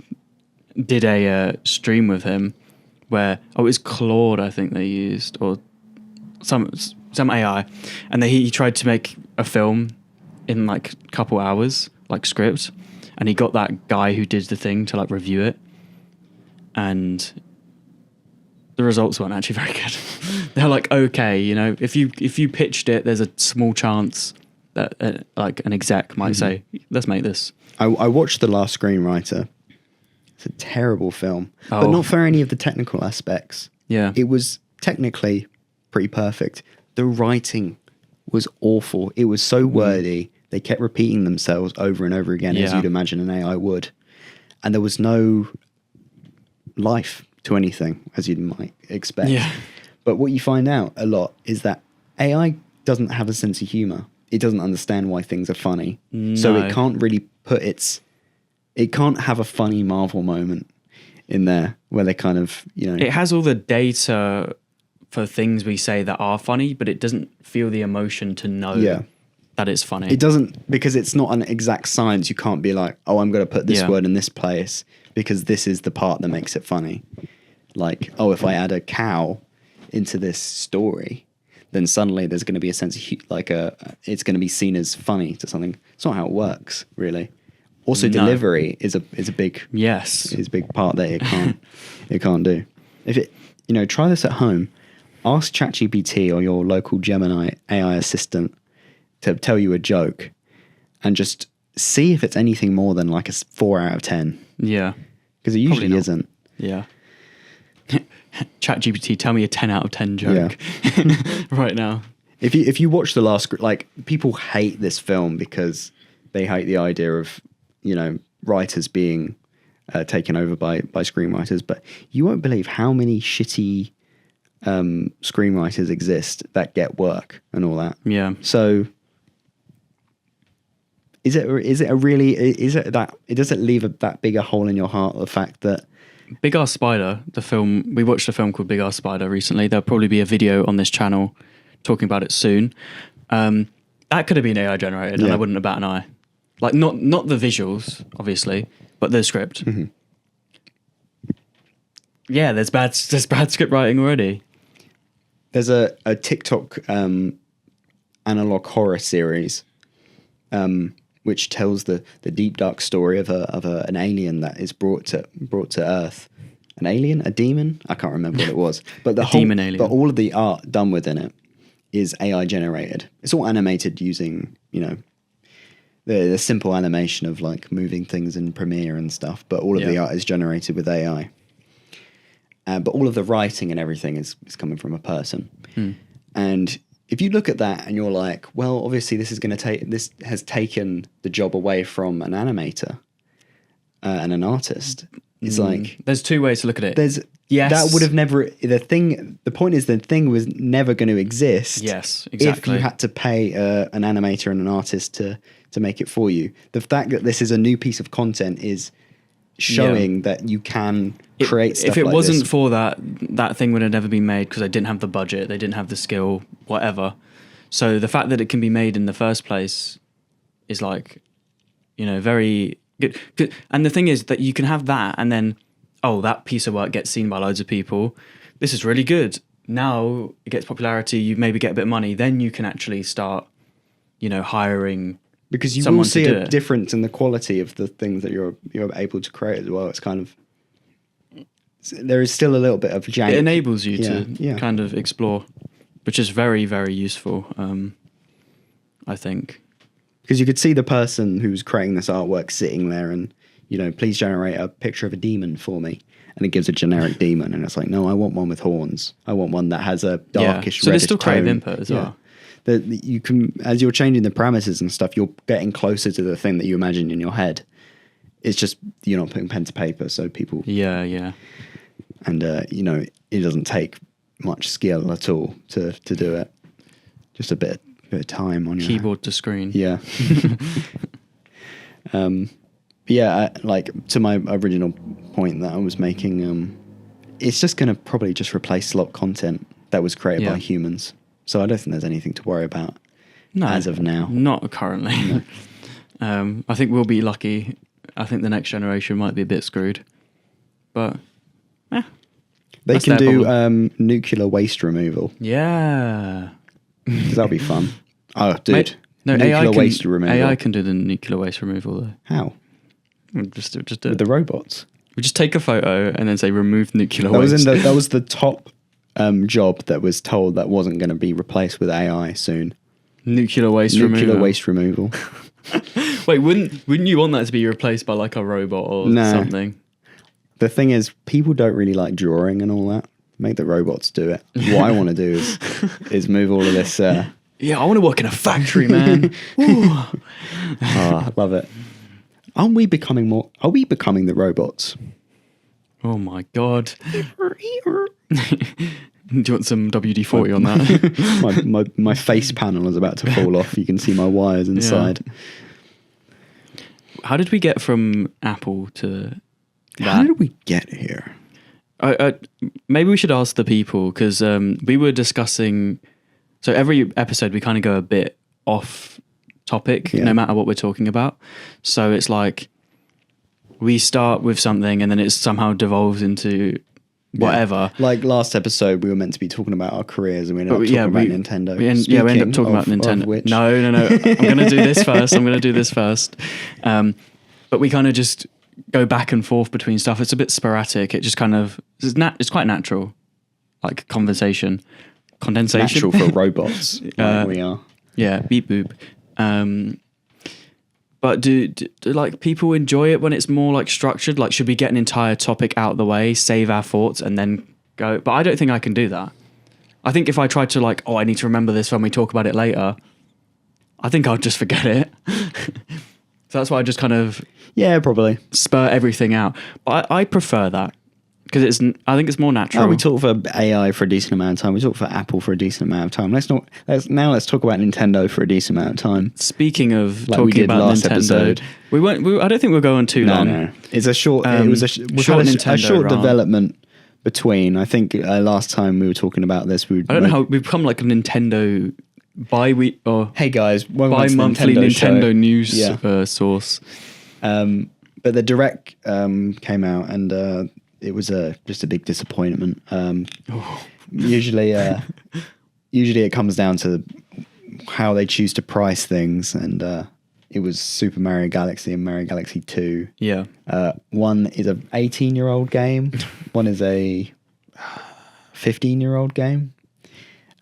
did a stream with him where it was Claude, I think they used, or some AI, and he tried to make a film in like a couple hours, like script, and he got that guy who did the thing to like review it, and the results weren't actually very good. They're like, okay, if you pitched it, there's a small chance that like an exec might say, let's make this. I watched The Last Screenwriter. It's a terrible film, but not for any of the technical aspects. Yeah. It was technically pretty perfect. The writing was awful. It was so wordy. They kept repeating themselves over and over again, as you'd imagine an AI would. And there was no life to anything, as you might expect. Yeah. But what you find out a lot is that AI doesn't have a sense of humor. It doesn't understand why things are funny. No. So it can't really it can't have a funny Marvel moment. in there where they kind of, It has all the data for things we say that are funny, but it doesn't feel the emotion to know that it's funny. It doesn't, because it's not an exact science. You can't be like, oh, I'm going to put this word in this place because this is the part that makes it funny. Like, oh, if I add a cow into this story, then suddenly there's going to be a sense of it's going to be seen as funny to something. It's not how it works, really. Also, delivery is a big is a big part that it can't do. If it try this at home, ask ChatGPT or your local Gemini AI assistant to tell you a joke, and just see if it's anything more than like a 4 out of 10. Yeah, because it usually isn't. Yeah. ChatGPT, tell me a 10 out of 10 joke right now. If you watch the last, like, people hate this film because they hate the idea of writers being taken over by screenwriters, but you won't believe how many shitty screenwriters exist that get work and all that. Yeah. So does it leave that bigger hole in your heart, the fact that Big Ass Spider, we watched a film called Big Ass Spider recently. There'll probably be a video on this channel talking about it soon. That could have been AI generated, and I wouldn't have bat an eye. Like, not the visuals, obviously, but the script. Mm-hmm. Yeah, there's bad script writing already. There's a TikTok analog horror series, which tells the deep dark story of an alien that is brought to Earth. An alien, a demon? I can't remember what it was. But demon alien. But all of the art done within it is AI generated. It's all animated using the simple animation of like moving things in Premiere and stuff. But all of the art is generated with AI. But all of the writing and everything is coming from a person. And if you look at that and you're like, well, obviously this has taken the job away from an animator and an artist. It's like, there's two ways to look at it. That would have never, the point is the thing was never going to exist. Yes, exactly. If you had to pay an animator and an artist to make it for you. The fact that this is a new piece of content is showing that you can create stuff like this. If it wasn't for that thing would have never been made because they didn't have the budget, they didn't have the skill, whatever. So the fact that it can be made in the first place is like, very good. And the thing is that you can have that and then, that piece of work gets seen by loads of people. This is really good. Now it gets popularity, you maybe get a bit of money, then you can actually start, hiring. Because you will see a difference in the quality of the things that you're able to create as well. It's kind of, there is still a little bit of jank. It enables you to kind of explore, which is very, very useful, I think. Because you could see the person who's creating this artwork sitting there and, please generate a picture of a demon for me. And it gives a generic demon. And it's like, no, I want one with horns. I want one that has a darkish, reddish tone. So there's still creative input as well. That you can, as you're changing the parameters and stuff, you're getting closer to the thing that you imagine in your head. It's just you're not putting pen to paper, so people. Yeah. And it doesn't take much skill at all to do it. Just a bit of time on your keyboard to screen. Yeah. Like to my original point that I was making, it's just going to probably just replace slop content that was created by humans. So I don't think there's anything to worry about as of now. Not currently. No. I think we'll be lucky. I think the next generation might be a bit screwed. But, they can do nuclear waste removal. Yeah. That'll be fun. Oh, dude. Nuclear waste removal. AI can do the nuclear waste removal, though. How? Just do it. With the robots? We just take a photo and then say remove nuclear waste. That was the top job that was told that wasn't going to be replaced with AI soon. Nuclear waste removal. Wait, wouldn't you want that to be replaced by like a robot or something? The thing is, people don't really like drawing and all that. Make the robots do it. What I want to do is move all of this. I want to work in a factory, man. I love it. Are we becoming the robots? Oh my god. Do you want some WD-40 on that? my face panel is about to fall off. You can see my wires inside. How did we get from Apple to How did we get here? Maybe we should ask the people, because we were discussing. So every episode we kind of go a bit off topic, no matter what we're talking about. So it's like we start with something and then it somehow devolves into whatever. Like last episode, we were meant to be talking about our careers, and we ended up talking about Nintendo. We end up talking about Nintendo. No. I'm going to do this first. But we kind of just go back and forth between stuff. It's a bit sporadic. It just kind of it's quite natural, like condensation. Natural for robots, like we are. Yeah, beep boop. But do like people enjoy it when it's more like structured? Like, should we get an entire topic out of the way, save our thoughts, and then go? But I don't think I can do that. I think if I tried to like, I need to remember this when we talk about it later, I think I'll just forget it. So that's why I just kind of probably spur everything out. But I prefer that. Because I think it's more natural. We talk for AI for a decent amount of time. We talk for Apple for a decent amount of time. Let's talk about Nintendo for a decent amount of time. Speaking of like talking about last Nintendo, episode, we won't. I don't think we'll go on too long. No. It's a short. It was a short development between. I think last time we were talking about this. I don't know how we've become like a Nintendo bi-week or hey guys, bi-monthly Nintendo news source. But the Direct came out and. It was just a big disappointment. Usually it comes down to how they choose to price things, and it was Super Mario Galaxy and Mario Galaxy 2. Yeah. One is a 18-year-old game. One is a 15-year-old game.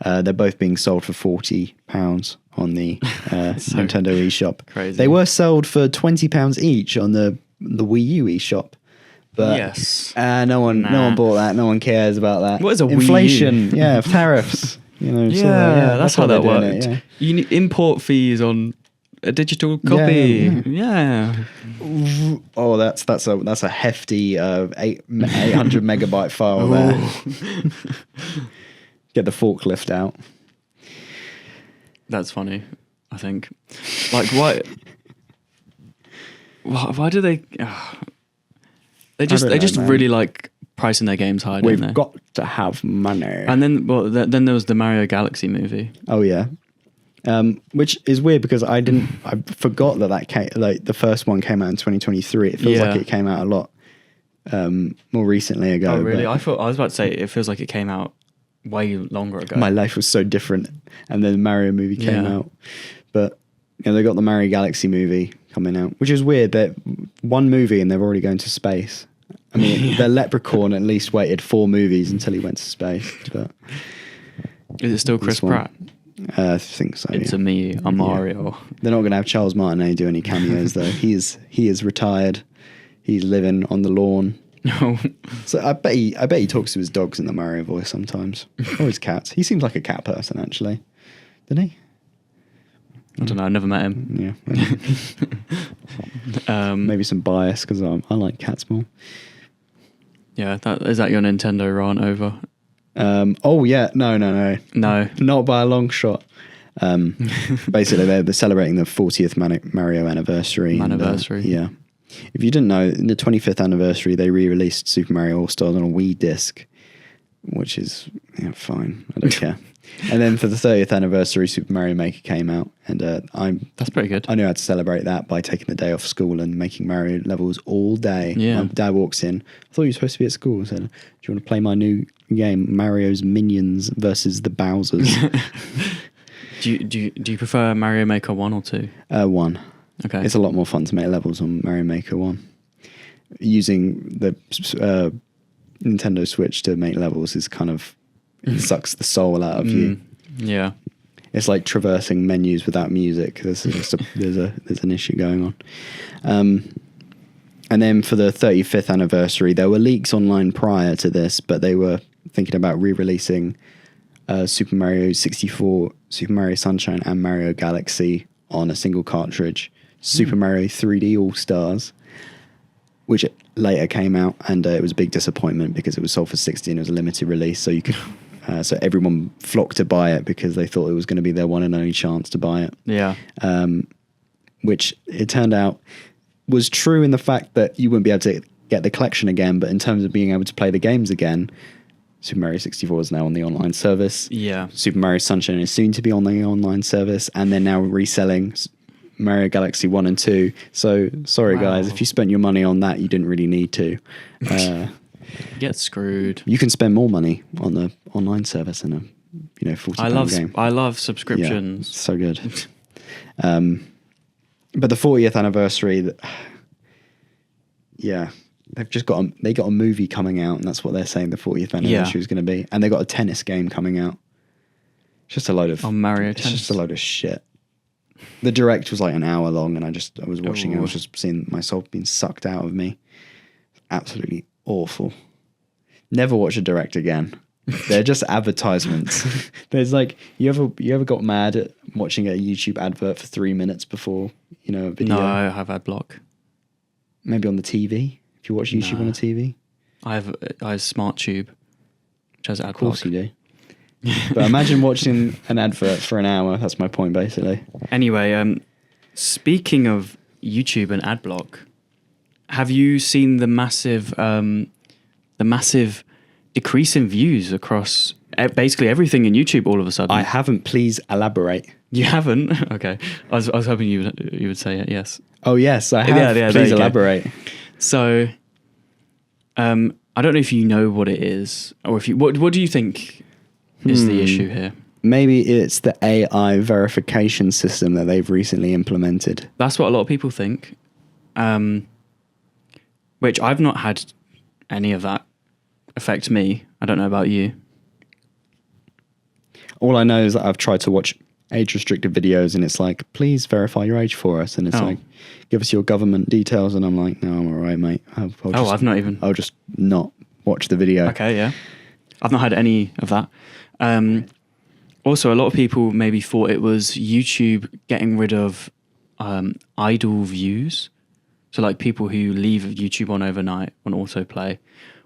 They're both being sold for £40 on the Nintendo eShop. Crazy. They were sold for £20 each on the Wii U eShop. But yes. No one bought that. No one cares about that. What is a inflation? Wii U? Yeah, tariffs. That's how that worked. You need import fees on a digital copy. Yeah. Oh, that's a hefty 800 megabyte file there. Get the forklift out. That's funny. I think. Like why do they? They just really like pricing their games high. We've got to have money. And then, then there was the Mario Galaxy movie. Oh yeah, which is weird because I forgot that came, like the first one came out in 2023. It feels like it came out a lot more recently ago. Oh really? I was about to say it feels like it came out way longer ago. My life was so different, and then the Mario movie came out. But they got the Mario Galaxy movie coming out, which is weird. That one movie and they're already going to space. I mean, the Leprechaun at least waited 4 movies until he went to space. But is it still Chris Pratt? I think so. It's a me, a Mario. Yeah. They're not going to have Charles Martinet do any cameos though. He is retired. He's living on the lawn. No. So I bet he talks to his dogs in the Mario voice sometimes, or his cats. He seems like a cat person actually, doesn't he? I don't know. I never met him. Yeah. Maybe some bias because I like cats more. Yeah. Is that your Nintendo rant over? Oh yeah. No. Not by a long shot. Basically, they're celebrating the 40th Mario anniversary. Yeah. If you didn't know, in the 25th anniversary, they re-released Super Mario All-Stars on a Wii disc, which is fine. I don't care. And then for the 30th anniversary, Super Mario Maker came out, and that's pretty good. I knew how to celebrate that by taking the day off school and making Mario levels all day. Yeah. My dad walks in. I thought you were supposed to be at school. I said, "Do you want to play my new game, Mario's Minions versus the Bowsers?" Do you prefer Mario Maker 1 or 2? 1. Okay. It's a lot more fun to make levels on Mario Maker 1. Using the Nintendo Switch to make levels is kind of it sucks the soul out of you. Yeah. It's like traversing menus without music. There's an issue going on. And then for the 35th anniversary, there were leaks online prior to this, but they were thinking about re-releasing Super Mario 64, Super Mario Sunshine, and Mario Galaxy on a single cartridge. Super Mario 3D All-Stars, which later came out, and it was a big disappointment because it was sold for $60 and it was a limited release, so you could so everyone flocked to buy it because they thought it was going to be their one and only chance to buy it. Yeah. Which it turned out was true in the fact that you wouldn't be able to get the collection again, but in terms of being able to play the games again, Super Mario 64 is now on the online service. Yeah. Super Mario Sunshine is soon to be on the online service, and they're now reselling Mario Galaxy 1 and 2. So, sorry guys, if you spent your money on that, you didn't really need to. Get screwed. You can spend more money on the online service than a £40 game. I love subscriptions. Yeah, so good. But the 40th anniversary, they've just got a movie coming out, and that's what they're saying the 40th anniversary is going to be. And they got a tennis game coming out. It's just a load of Mario it's tennis. just a load of shit. The direct was like an hour long, and I was watching it. I was just seeing my soul being sucked out of me. Absolutely awful. Never watch a direct again. They're just advertisements. There's like, you ever got mad at watching a YouTube advert for 3 minutes before a video? No, I have ad block. Maybe on the TV. If you watch YouTube on a TV, I have Smart Tube, which has ad block. Of course you do. But imagine watching an advert for an hour. That's my point, basically. Anyway, speaking of YouTube and ad block, have you seen the massive decrease in views across basically everything in YouTube all of a sudden? I haven't. Please elaborate. You haven't? Okay. I was hoping you would say it. Yes. Oh yes, I have. Yeah, please elaborate. So, I don't know if you know what it is, or if you what do you think is the issue here? Maybe it's the AI verification system that they've recently implemented. That's what a lot of people think. Which I've not had any of that affect me. I don't know about you. All I know is that I've tried to watch age-restricted videos, and it's like, please verify your age for us, and it's like, give us your government details, and I'm like, no, I'm all right, mate. I'll just not watch the video. Okay, yeah. I've not had any of that. Also, a lot of people maybe thought it was YouTube getting rid of idle views. So like people who leave YouTube on overnight on autoplay,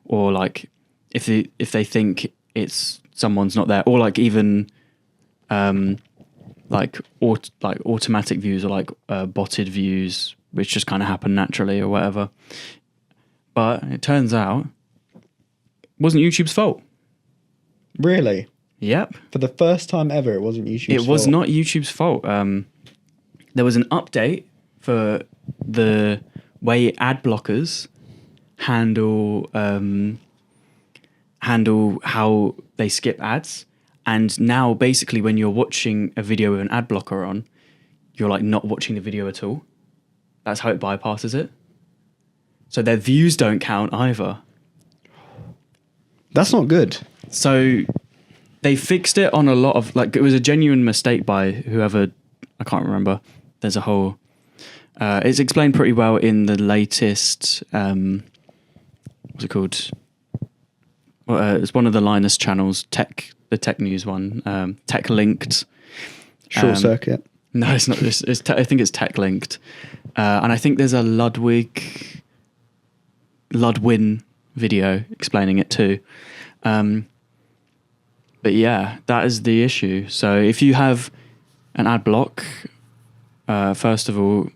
or like if they think it's someone's not there, or like even like automatic views, or like botted views, which just kind of happen naturally or whatever. But it turns out it wasn't YouTube's fault. Really? Yep. For the first time ever, it wasn't YouTube's fault. It was not YouTube's fault. There was an update for the way ad blockers handle how they skip ads. And now basically when you're watching a video with an ad blocker on, you're like not watching the video at all. That's how it bypasses it. So their views don't count either. That's not good. So they fixed it on a lot of, like, it was a genuine mistake by whoever, I can't remember. There's a whole, it's explained pretty well in the latest, what's it called? Well, it's one of the Linus channels, the tech news one, Tech Linked. Short Circuit. No, it's not. I think it's Tech Linked. And I think there's a Ludwin video explaining it too. But yeah, that is the issue. So if you have an ad block, first of all,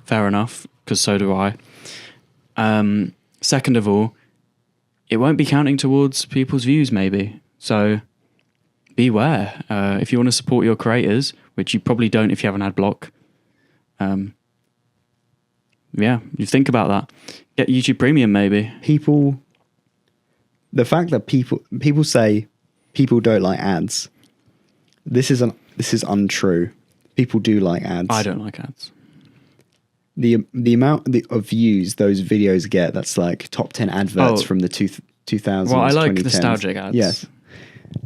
fair enough, because so do I. Second of all, it won't be counting towards people's views maybe. So beware. If you want to support your creators, which you probably don't if you have an ad block, yeah, you think about that. Get YouTube Premium maybe. The fact that people say people don't like ads, this is untrue. People do like ads. I don't like ads. The amount of views those videos get, that's like top 10 adverts from the 2000s. Well, I like 2010s. nostalgic ads. Yes.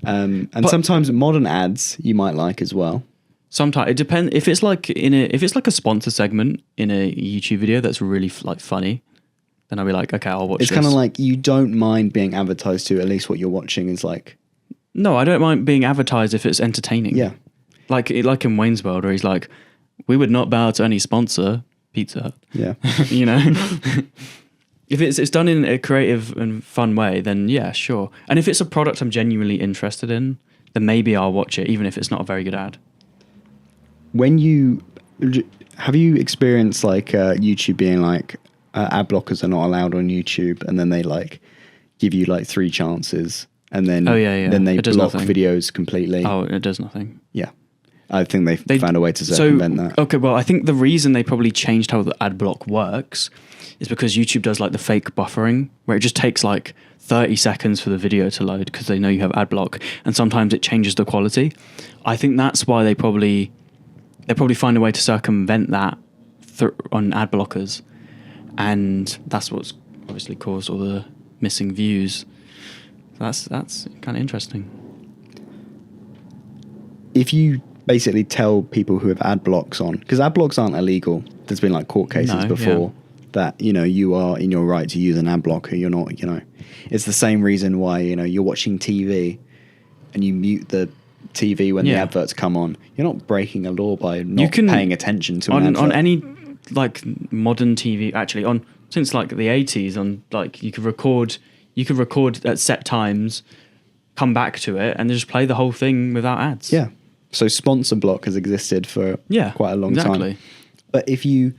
And sometimes modern ads you might like as well. Sometimes it depends. If it's like a sponsor segment in a YouTube video that's really like funny, then I'll be like, okay, I'll watch. It's kind of like you don't mind being advertised to. At least what you're watching is like. No, I don't mind being advertised if it's entertaining. Yeah. Like in Wayne's World, where he's like, we would not bow to any sponsor, Pizza Hut. Yeah. You know. If it's done in a creative and fun way, then yeah, sure. And if it's a product I'm genuinely interested in, then maybe I'll watch it, even if it's not a very good ad. Have you experienced like YouTube being like, ad blockers are not allowed on YouTube, and then they like give you like 3 chances, and then then they block videos completely. Oh, it does nothing. Yeah, I think they found a way to circumvent that. Okay, well, I think the reason they probably changed how the ad block works is because YouTube does like the fake buffering, where it just takes like 30 seconds for the video to load because they know you have ad block, and sometimes it changes the quality. I think that's why they probably find a way to circumvent that on ad blockers, and that's what's obviously caused all the missing views. That's kind of interesting. If you basically tell people who have ad blocks on, because ad blocks aren't illegal, there's been like court cases before that, you know, you are in your right to use an ad blocker. You're not, you know, it's the same reason why, you know, you're watching TV and you mute the TV when the adverts come on. You're not breaking a law by not paying attention to an advert. On any like modern TV, actually, on since like the 80s, on like you could record at set times, come back to it, and just play the whole thing without ads. Yeah. So sponsor block has existed for quite a long time. But if you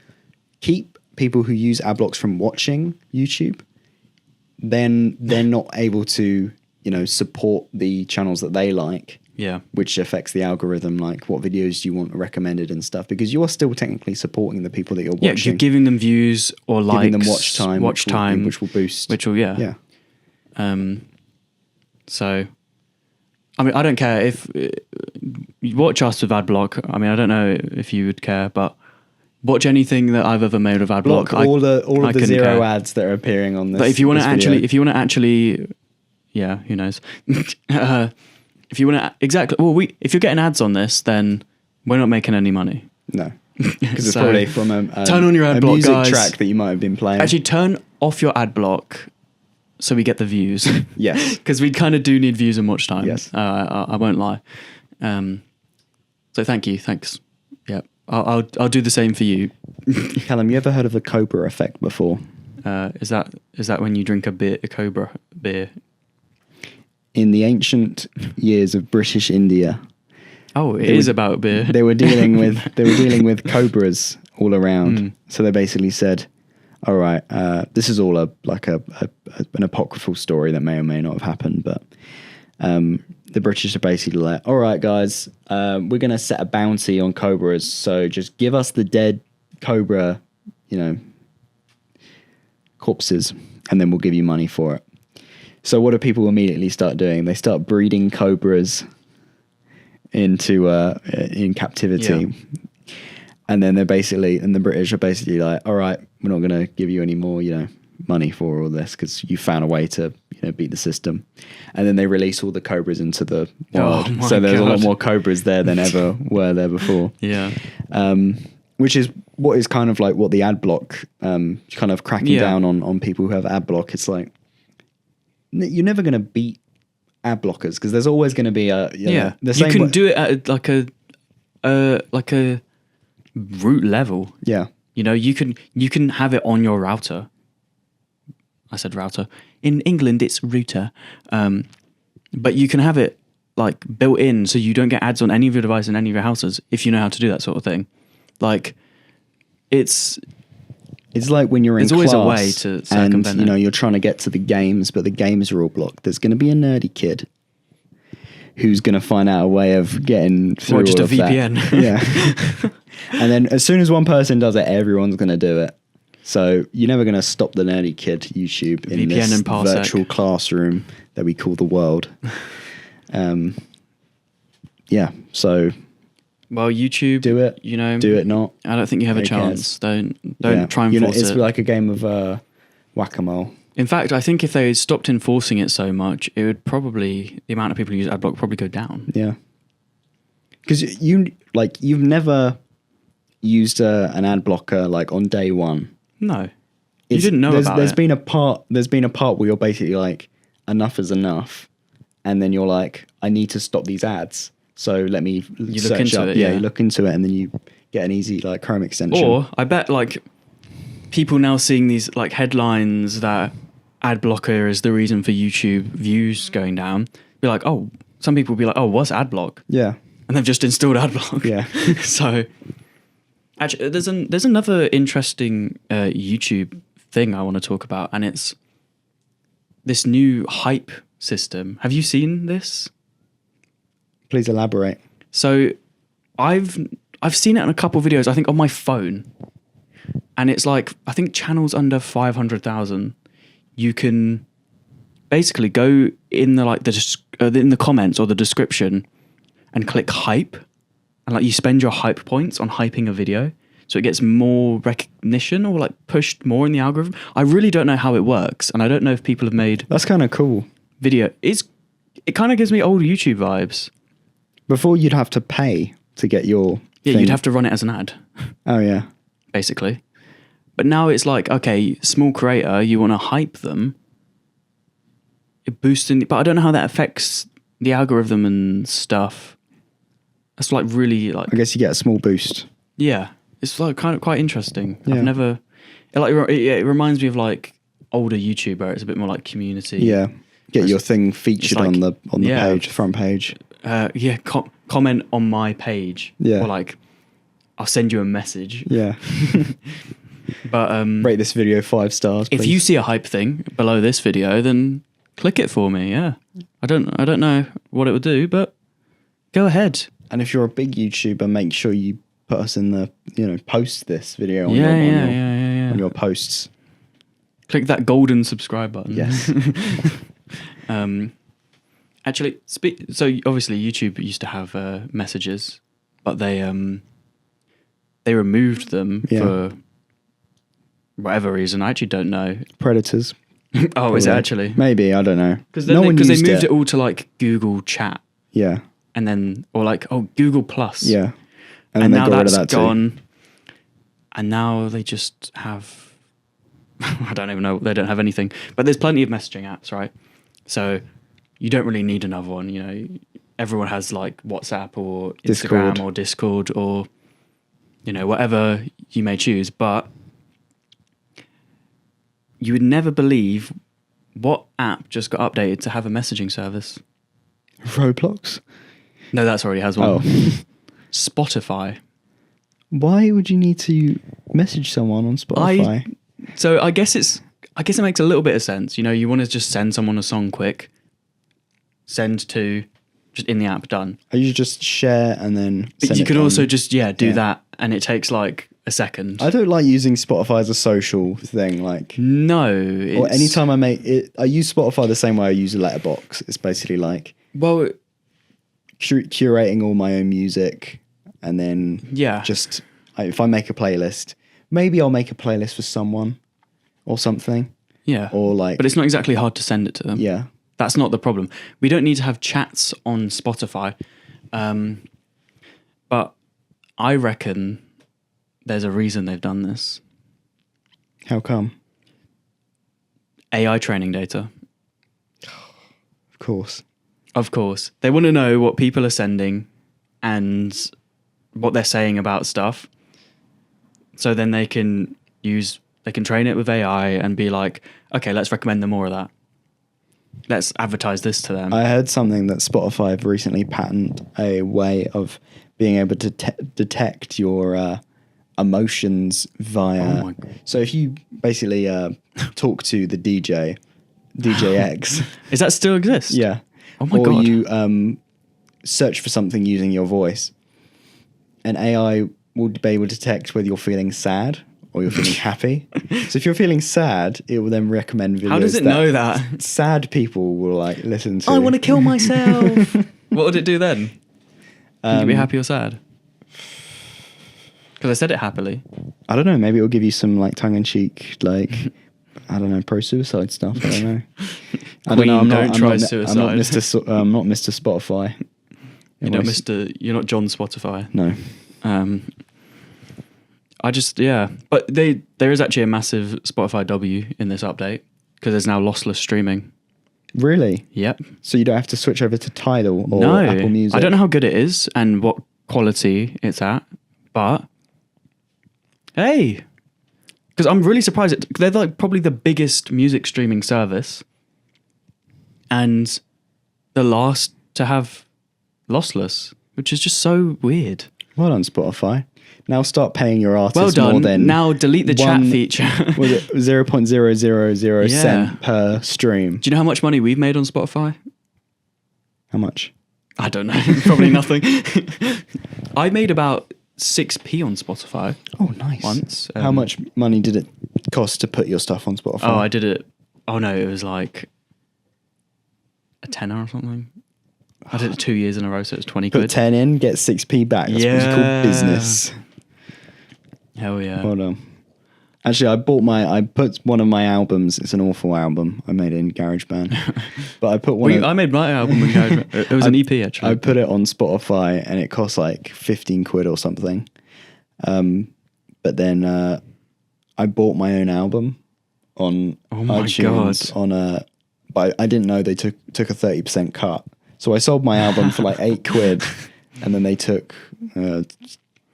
keep people who use ad blocks from watching YouTube, then they're not able to, you know, support the channels that they like. Yeah. Which affects the algorithm, like what videos you want recommended and stuff, because you're still technically supporting the people that you're watching. Yeah, you're giving them views or likes. Giving them watch time. Which will boost. Which will, yeah. So, I mean, I don't care if you watch us with ad block. I mean, I don't know if you would care, but watch anything that I've ever made with ad block. All of the zero ads that are appearing on this. But if you want to actually, yeah, who knows? If you want to if you're getting ads on this, then we're not making any money. No, because it's probably from a turn on your ad block, music guys. track that you might have been playing. Actually, turn off your ad block so we get the views. Yes, because we kind of do need views and watch time. Yes, I won't lie. So thanks. Yeah, I'll do the same for you. Callum, you ever heard of the Cobra effect before? Is that when you drink a Cobra beer? In the ancient years of British India. Oh, it is about beer. They were dealing with cobras all around. So they basically said, all right, this is all an apocryphal story that may or may not have happened, but the British are basically like, all right, guys, we're going to set a bounty on cobras, so just give us the dead cobra, you know, corpses, and then we'll give you money for it. So what do people immediately start doing? They start breeding cobras into in captivity, and then the British are basically like, all right, we're not going to give you any more, you know, money for all this because you found a way to, you know, beat the system. And then they release all the cobras into the wild. So there's a lot more cobras there than ever were there before. Yeah. Which is what is kind of like what the ad block kind of cracking down on people who have ad block. It's like, you're never going to beat ad blockers because there's always going to be a you can do it at like a root level. Yeah, you know, you can have it on your router. I said router. In England, it's router, but you can have it like built in so you don't get ads on any of your devices in any of your houses if you know how to do that sort of thing. Like it's like when you're in class, always a way to circumvent and, you know, you're trying to get to the games, but the games are all blocked. There's going to be a nerdy kid who's going to find out a way of getting through all of VPN. That. Yeah. And then as soon as one person does it, everyone's going to do it. So you're never going to stop the nerdy kid YouTube in VPN this and Parsec. Virtual classroom that we call the world. Yeah, so... Well, YouTube, do it. You know, do it not. I don't think you have a chance. Don't try and force it. It's like a game of whack-a-mole. In fact, I think if they stopped enforcing it so much, it would probably, the amount of people who use adblock would probably go down. Yeah, because you've never used an ad blocker like on day one. No, you didn't know about it. There's been a part where you're basically like, enough is enough, and then you're like, I need to stop these ads. So let me look into it. Yeah, you look into it, and then you get an easy like Chrome extension. Or I bet like people now seeing these like headlines that ad blocker is the reason for YouTube views going down. Be like, oh, some people will be like, oh, what's ad block? Yeah, and they've just installed ad block. Yeah. So actually, there's another interesting YouTube thing I want to talk about, and it's this new hype system. Have you seen this? Please elaborate. So I've seen it in a couple of videos, I think on my phone. And it's like, I think channels under 500,000, you can basically go in in the comments or the description and click hype, and like you spend your hype points on hyping a video, so it gets more recognition or like pushed more in the algorithm. I really don't know how it works, and I don't know if people have made That's kind of cool. It kind of gives me old YouTube vibes. Before you'd have to pay to get your Yeah, thing. you'd have to run it as an ad, Oh yeah. basically. But now it's like, okay, small creator, you want to hype them. It boosts but I don't know how that affects the algorithm and stuff. That's like really like, I guess you get a small boost. yeah, it's like kind of quite interesting. Yeah. I've never, it reminds me of like older YouTube where it's a bit more like community. Yeah. Get your thing featured like- on the yeah. page, front page. Yeah, comment on my page. Yeah. Or like, I'll send you a message. Yeah. But Rate this video 5 stars. if please. you see a hype thing below this video, then click it for me. Yeah, I don't know what it would do, but go ahead. And if you're a big YouTuber, make sure you put us in the, post this video on, Yeah. on your posts. Click that golden subscribe button. Yes. Actually, so obviously YouTube used to have messages, but they removed them Yeah. for whatever reason. I actually don't know. Predators. Oh, is it Probably. actually? Maybe, I don't know. Because no one they used moved it all to like Google Chat, Yeah. and then or like Google Plus. Yeah. And then they now got rid of that's that too. gone. And now they just have, I don't even know, they don't have anything. But there's plenty of messaging apps, right? So you don't really need another one, Everyone has like WhatsApp or Instagram Discord. or Discord or, whatever you may choose. But you would never believe what app just got updated to have a messaging service. Roblox? No, that's already has one. Oh. Spotify. Why would you need to message someone on Spotify? So I guess it makes a little bit of sense. You want to just send someone a song quick, send to, just in the app, done. Or you just share and then But send you it can on. also just, do Yeah. that, and it takes like a second. I don't like using Spotify as a social thing. Like, No. or it's- anytime I make it, I use Spotify the same way I use a letterbox. It's basically like Well, curating all my own music, and then yeah. just if I make a playlist, maybe I'll make a playlist for someone or something, Yeah. or like, But it's not exactly hard to send it to them. yeah, That's not the problem. We don't need to have chats on Spotify. But I reckon there's a reason they've done this. how come? AI training data. Of course, Of course. They want to know what people are sending and what they're saying about stuff. So then they can train it with AI and be like, okay, let's recommend them more of that. Let's advertise this to them. I heard something that Spotify have recently patented a way of being able to detect your emotions via. Oh my God. So if you basically talk to the DJ X, Does that still exist? yeah, Oh my or God. you search for something using your voice, and AI will be able to detect whether you're feeling sad or you're feeling happy. So if you're feeling sad, it will then recommend videos. How does it know that? Sad people will like listen to. I want to kill myself. What would it do then? Would you be happy or sad? Because I said it happily. I don't know. Maybe it'll give you some like tongue-in-cheek, like I don't know, pro-suicide stuff. I don't know. I don't know. Queen, don't try suicide. I'm not Mr. Spotify. You're not John Spotify. No. But there is actually a massive Spotify W in this update because there's now lossless streaming. Really? Yep. So you don't have to switch over to Tidal or No, Apple Music? I don't know how good it is and what quality it's at, but hey, because I'm really surprised. They're like probably the biggest music streaming service and the last to have lossless, which is just so weird. Well done, Spotify. Now start paying your artists Well done. more than Now delete the chat feature. was it 0.000 Yeah. cent per stream? Do you know how much money we've made on Spotify? How much? I don't know. Probably nothing. I made about 6p on Spotify. Oh, nice. Once. How much money did it cost to put your stuff on Spotify? Oh, I did it. Oh no, it was like a tenner or something. I did it 2 years in a row, so it was 20 Put quid. 10 in, get 6p back. That's what it's called, business. Hell yeah. Hold on. Actually, I put one of my albums. It's an awful album. I made it in GarageBand, but I put one. I made my album in GarageBand. It was an EP actually. I put it on Spotify, and it cost like 15 quid or something. But then I bought my own album on iTunes but I didn't know they took a 30% cut. So I sold my album for like 8 quid, and then they took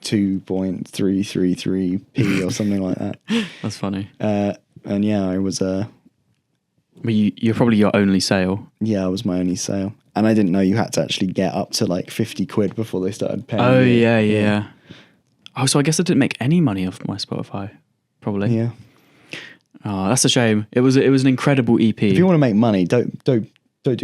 2.333p or something like that. That's funny. And yeah, I was But you're probably your only sale. yeah, I was my only sale, and I didn't know you had to actually get up to like 50 quid before they started paying. Oh you. yeah. Oh, so I guess I didn't make any money off my Spotify. Probably. Yeah. Oh, that's a shame. It was an incredible EP. If you want to make money, don't do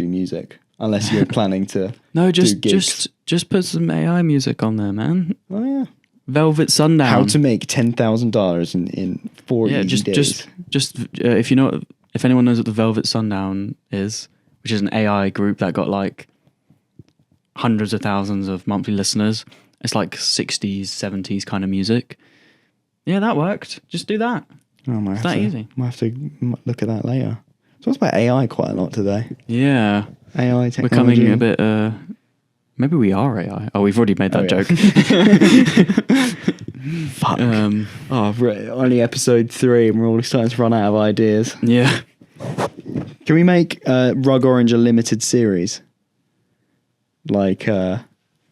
music unless you're planning to. No, do gigs. just put some AI music on there, man. Oh yeah. Velvet Sundown. How to make $10,000 in 4 easy days. If you know, if anyone knows what the Velvet Sundown is, which is an AI group that got like hundreds of thousands of monthly listeners. It's like 60s, 70s kind of music. Yeah, that worked. Just do that. Oh, It's that easy. Might have to look at that later. So it's about AI quite a lot today. Yeah. AI technology. Becoming a bit, maybe we are AI. Oh, we've already made that joke. Fuck. Only episode 3 and we're all starting to run out of ideas. Yeah. Can we make Rug Orange a limited series? Like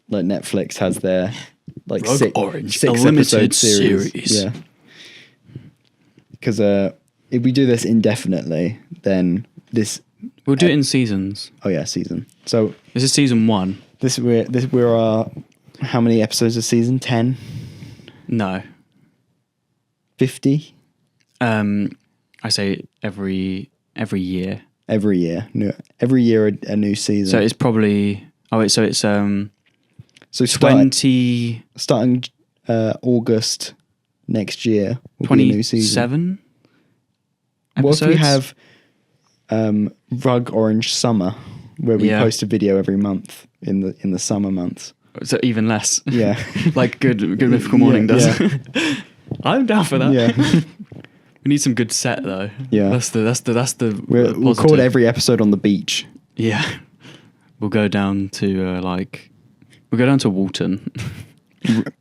Netflix has their like Rug six Orange, a episode limited series. series. Yeah. Because if we do this indefinitely, then this We'll do it in seasons. oh yeah, season. So This is season 1. we're how many episodes a season? 10? No. 50? I say every year. Every year. No, every year a new season. So it's probably so it's so 20 starting August next year will be a new season. 27 episodes. What if we have Rug Orange Summer, where we post a video every month in the summer months? So even less. Yeah. Like good Mythical Morning does. Yeah. I'm down for that. Yeah. We need some good set though. Yeah. That's the We'll positive. record every episode on the beach. Yeah. We'll go down to Walton.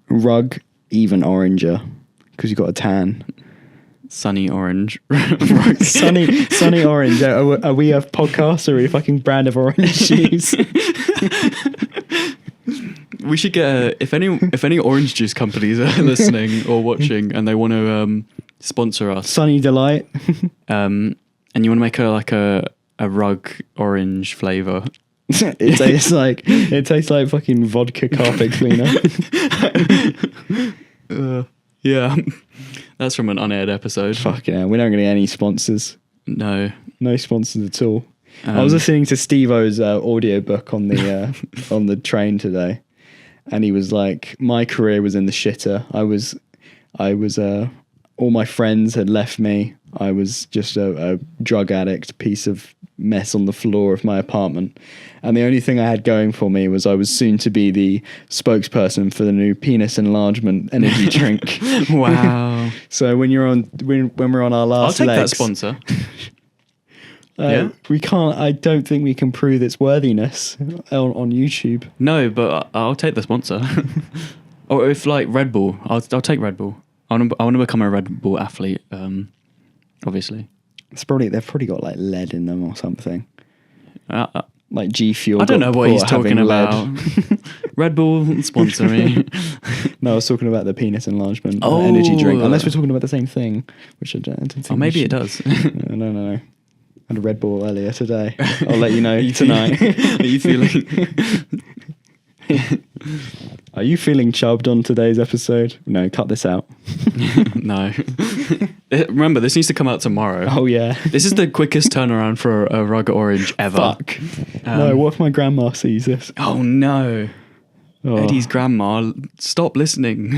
Rug even oranger because you got a tan. Sunny orange. sunny orange. Are we a podcast or are we a fucking brand of orange juice? We should get if any orange juice companies are listening or watching and they want to sponsor us. Sunny Delight. And you want to make a rug orange flavor. It tastes like fucking vodka carpet cleaner. Yeah. That's from an unaired episode. Fucking hell, we're not going to get any sponsors. No sponsors at all. I was listening to Steve-O's audiobook on the on the train today, and he was like, my career was in the shitter. I was all my friends had left me. I was just a drug addict, piece of mess on the floor of my apartment. And the only thing I had going for me was I was soon to be the spokesperson for the new penis enlargement energy drink. Wow. So when we're on our last I'll take legs, that sponsor. we can't. I don't think we can prove its worthiness on YouTube. No, but I'll take the sponsor. Or if like Red Bull, I'll take Red Bull. I want to become a Red Bull athlete. Obviously, they've probably got like lead in them or something. Like G Fuel. I don't know what he's talking about. Red Bull sponsor me. No, I was talking about the penis enlargement energy drink. Unless we're talking about the same thing, which I don't think. Oh, maybe it does. No. I had a Red Bull earlier today. I'll let you know tonight. Are you feeling? Are you feeling chubbed on today's episode? No, cut this out. No. Remember, this needs to come out tomorrow. Oh, yeah. This is the quickest turnaround for a rug orange ever. Fuck. No, what if my grandma sees this? Oh, no. Oh. Eddie's grandma, stop listening.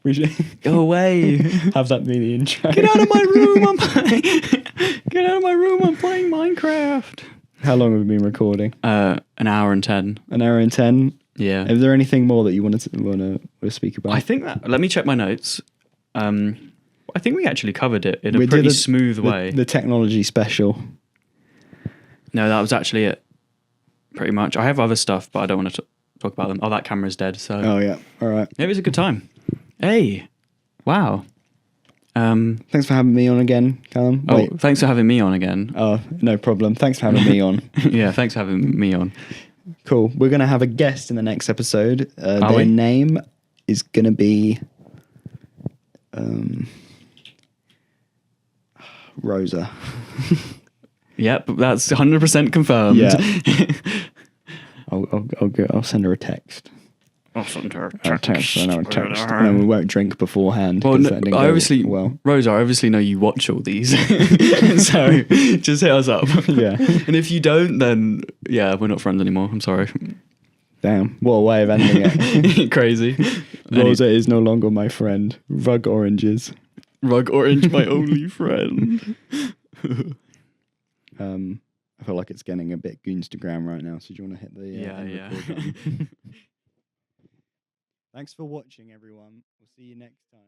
We should Go away. have that be the intro. Get out of my room. Get out of my room. I'm playing Minecraft. How long have we been recording? An hour and 10. An hour and 10? Yeah. Is there anything more that you want to speak about? I think that, let me check my notes. I think we actually covered it in a pretty smooth way. The technology special. No, that was actually it. Pretty much. I have other stuff, but I don't want to talk about them. Oh, that camera's dead. So. Oh, yeah. All right. It was a good time. Hey. Wow. Thanks for having me on again, Callum. Oh, thanks for having me on again. Oh, no problem. Thanks for having me on. Yeah, thanks for having me on. Cool. We're going to have a guest in the next episode. Are we? Their name is going to be Rosa. Yep, that's 100% confirmed. Yeah. I'll send her a text. I'll send her a text. And then we won't drink beforehand. Well, no, that didn't I go obviously, well. Rosa, I obviously know you watch all these. So just hit us up. Yeah. And if you don't, then yeah, we're not friends anymore. I'm sorry. Damn, what a way of ending it. Crazy. Rosa is no longer my friend. Rug oranges. Rug orange, my only friend. I feel like it's getting a bit Goonstagram right now, so do you want to hit the yeah. record button? Thanks for watching, everyone. We'll see you next time.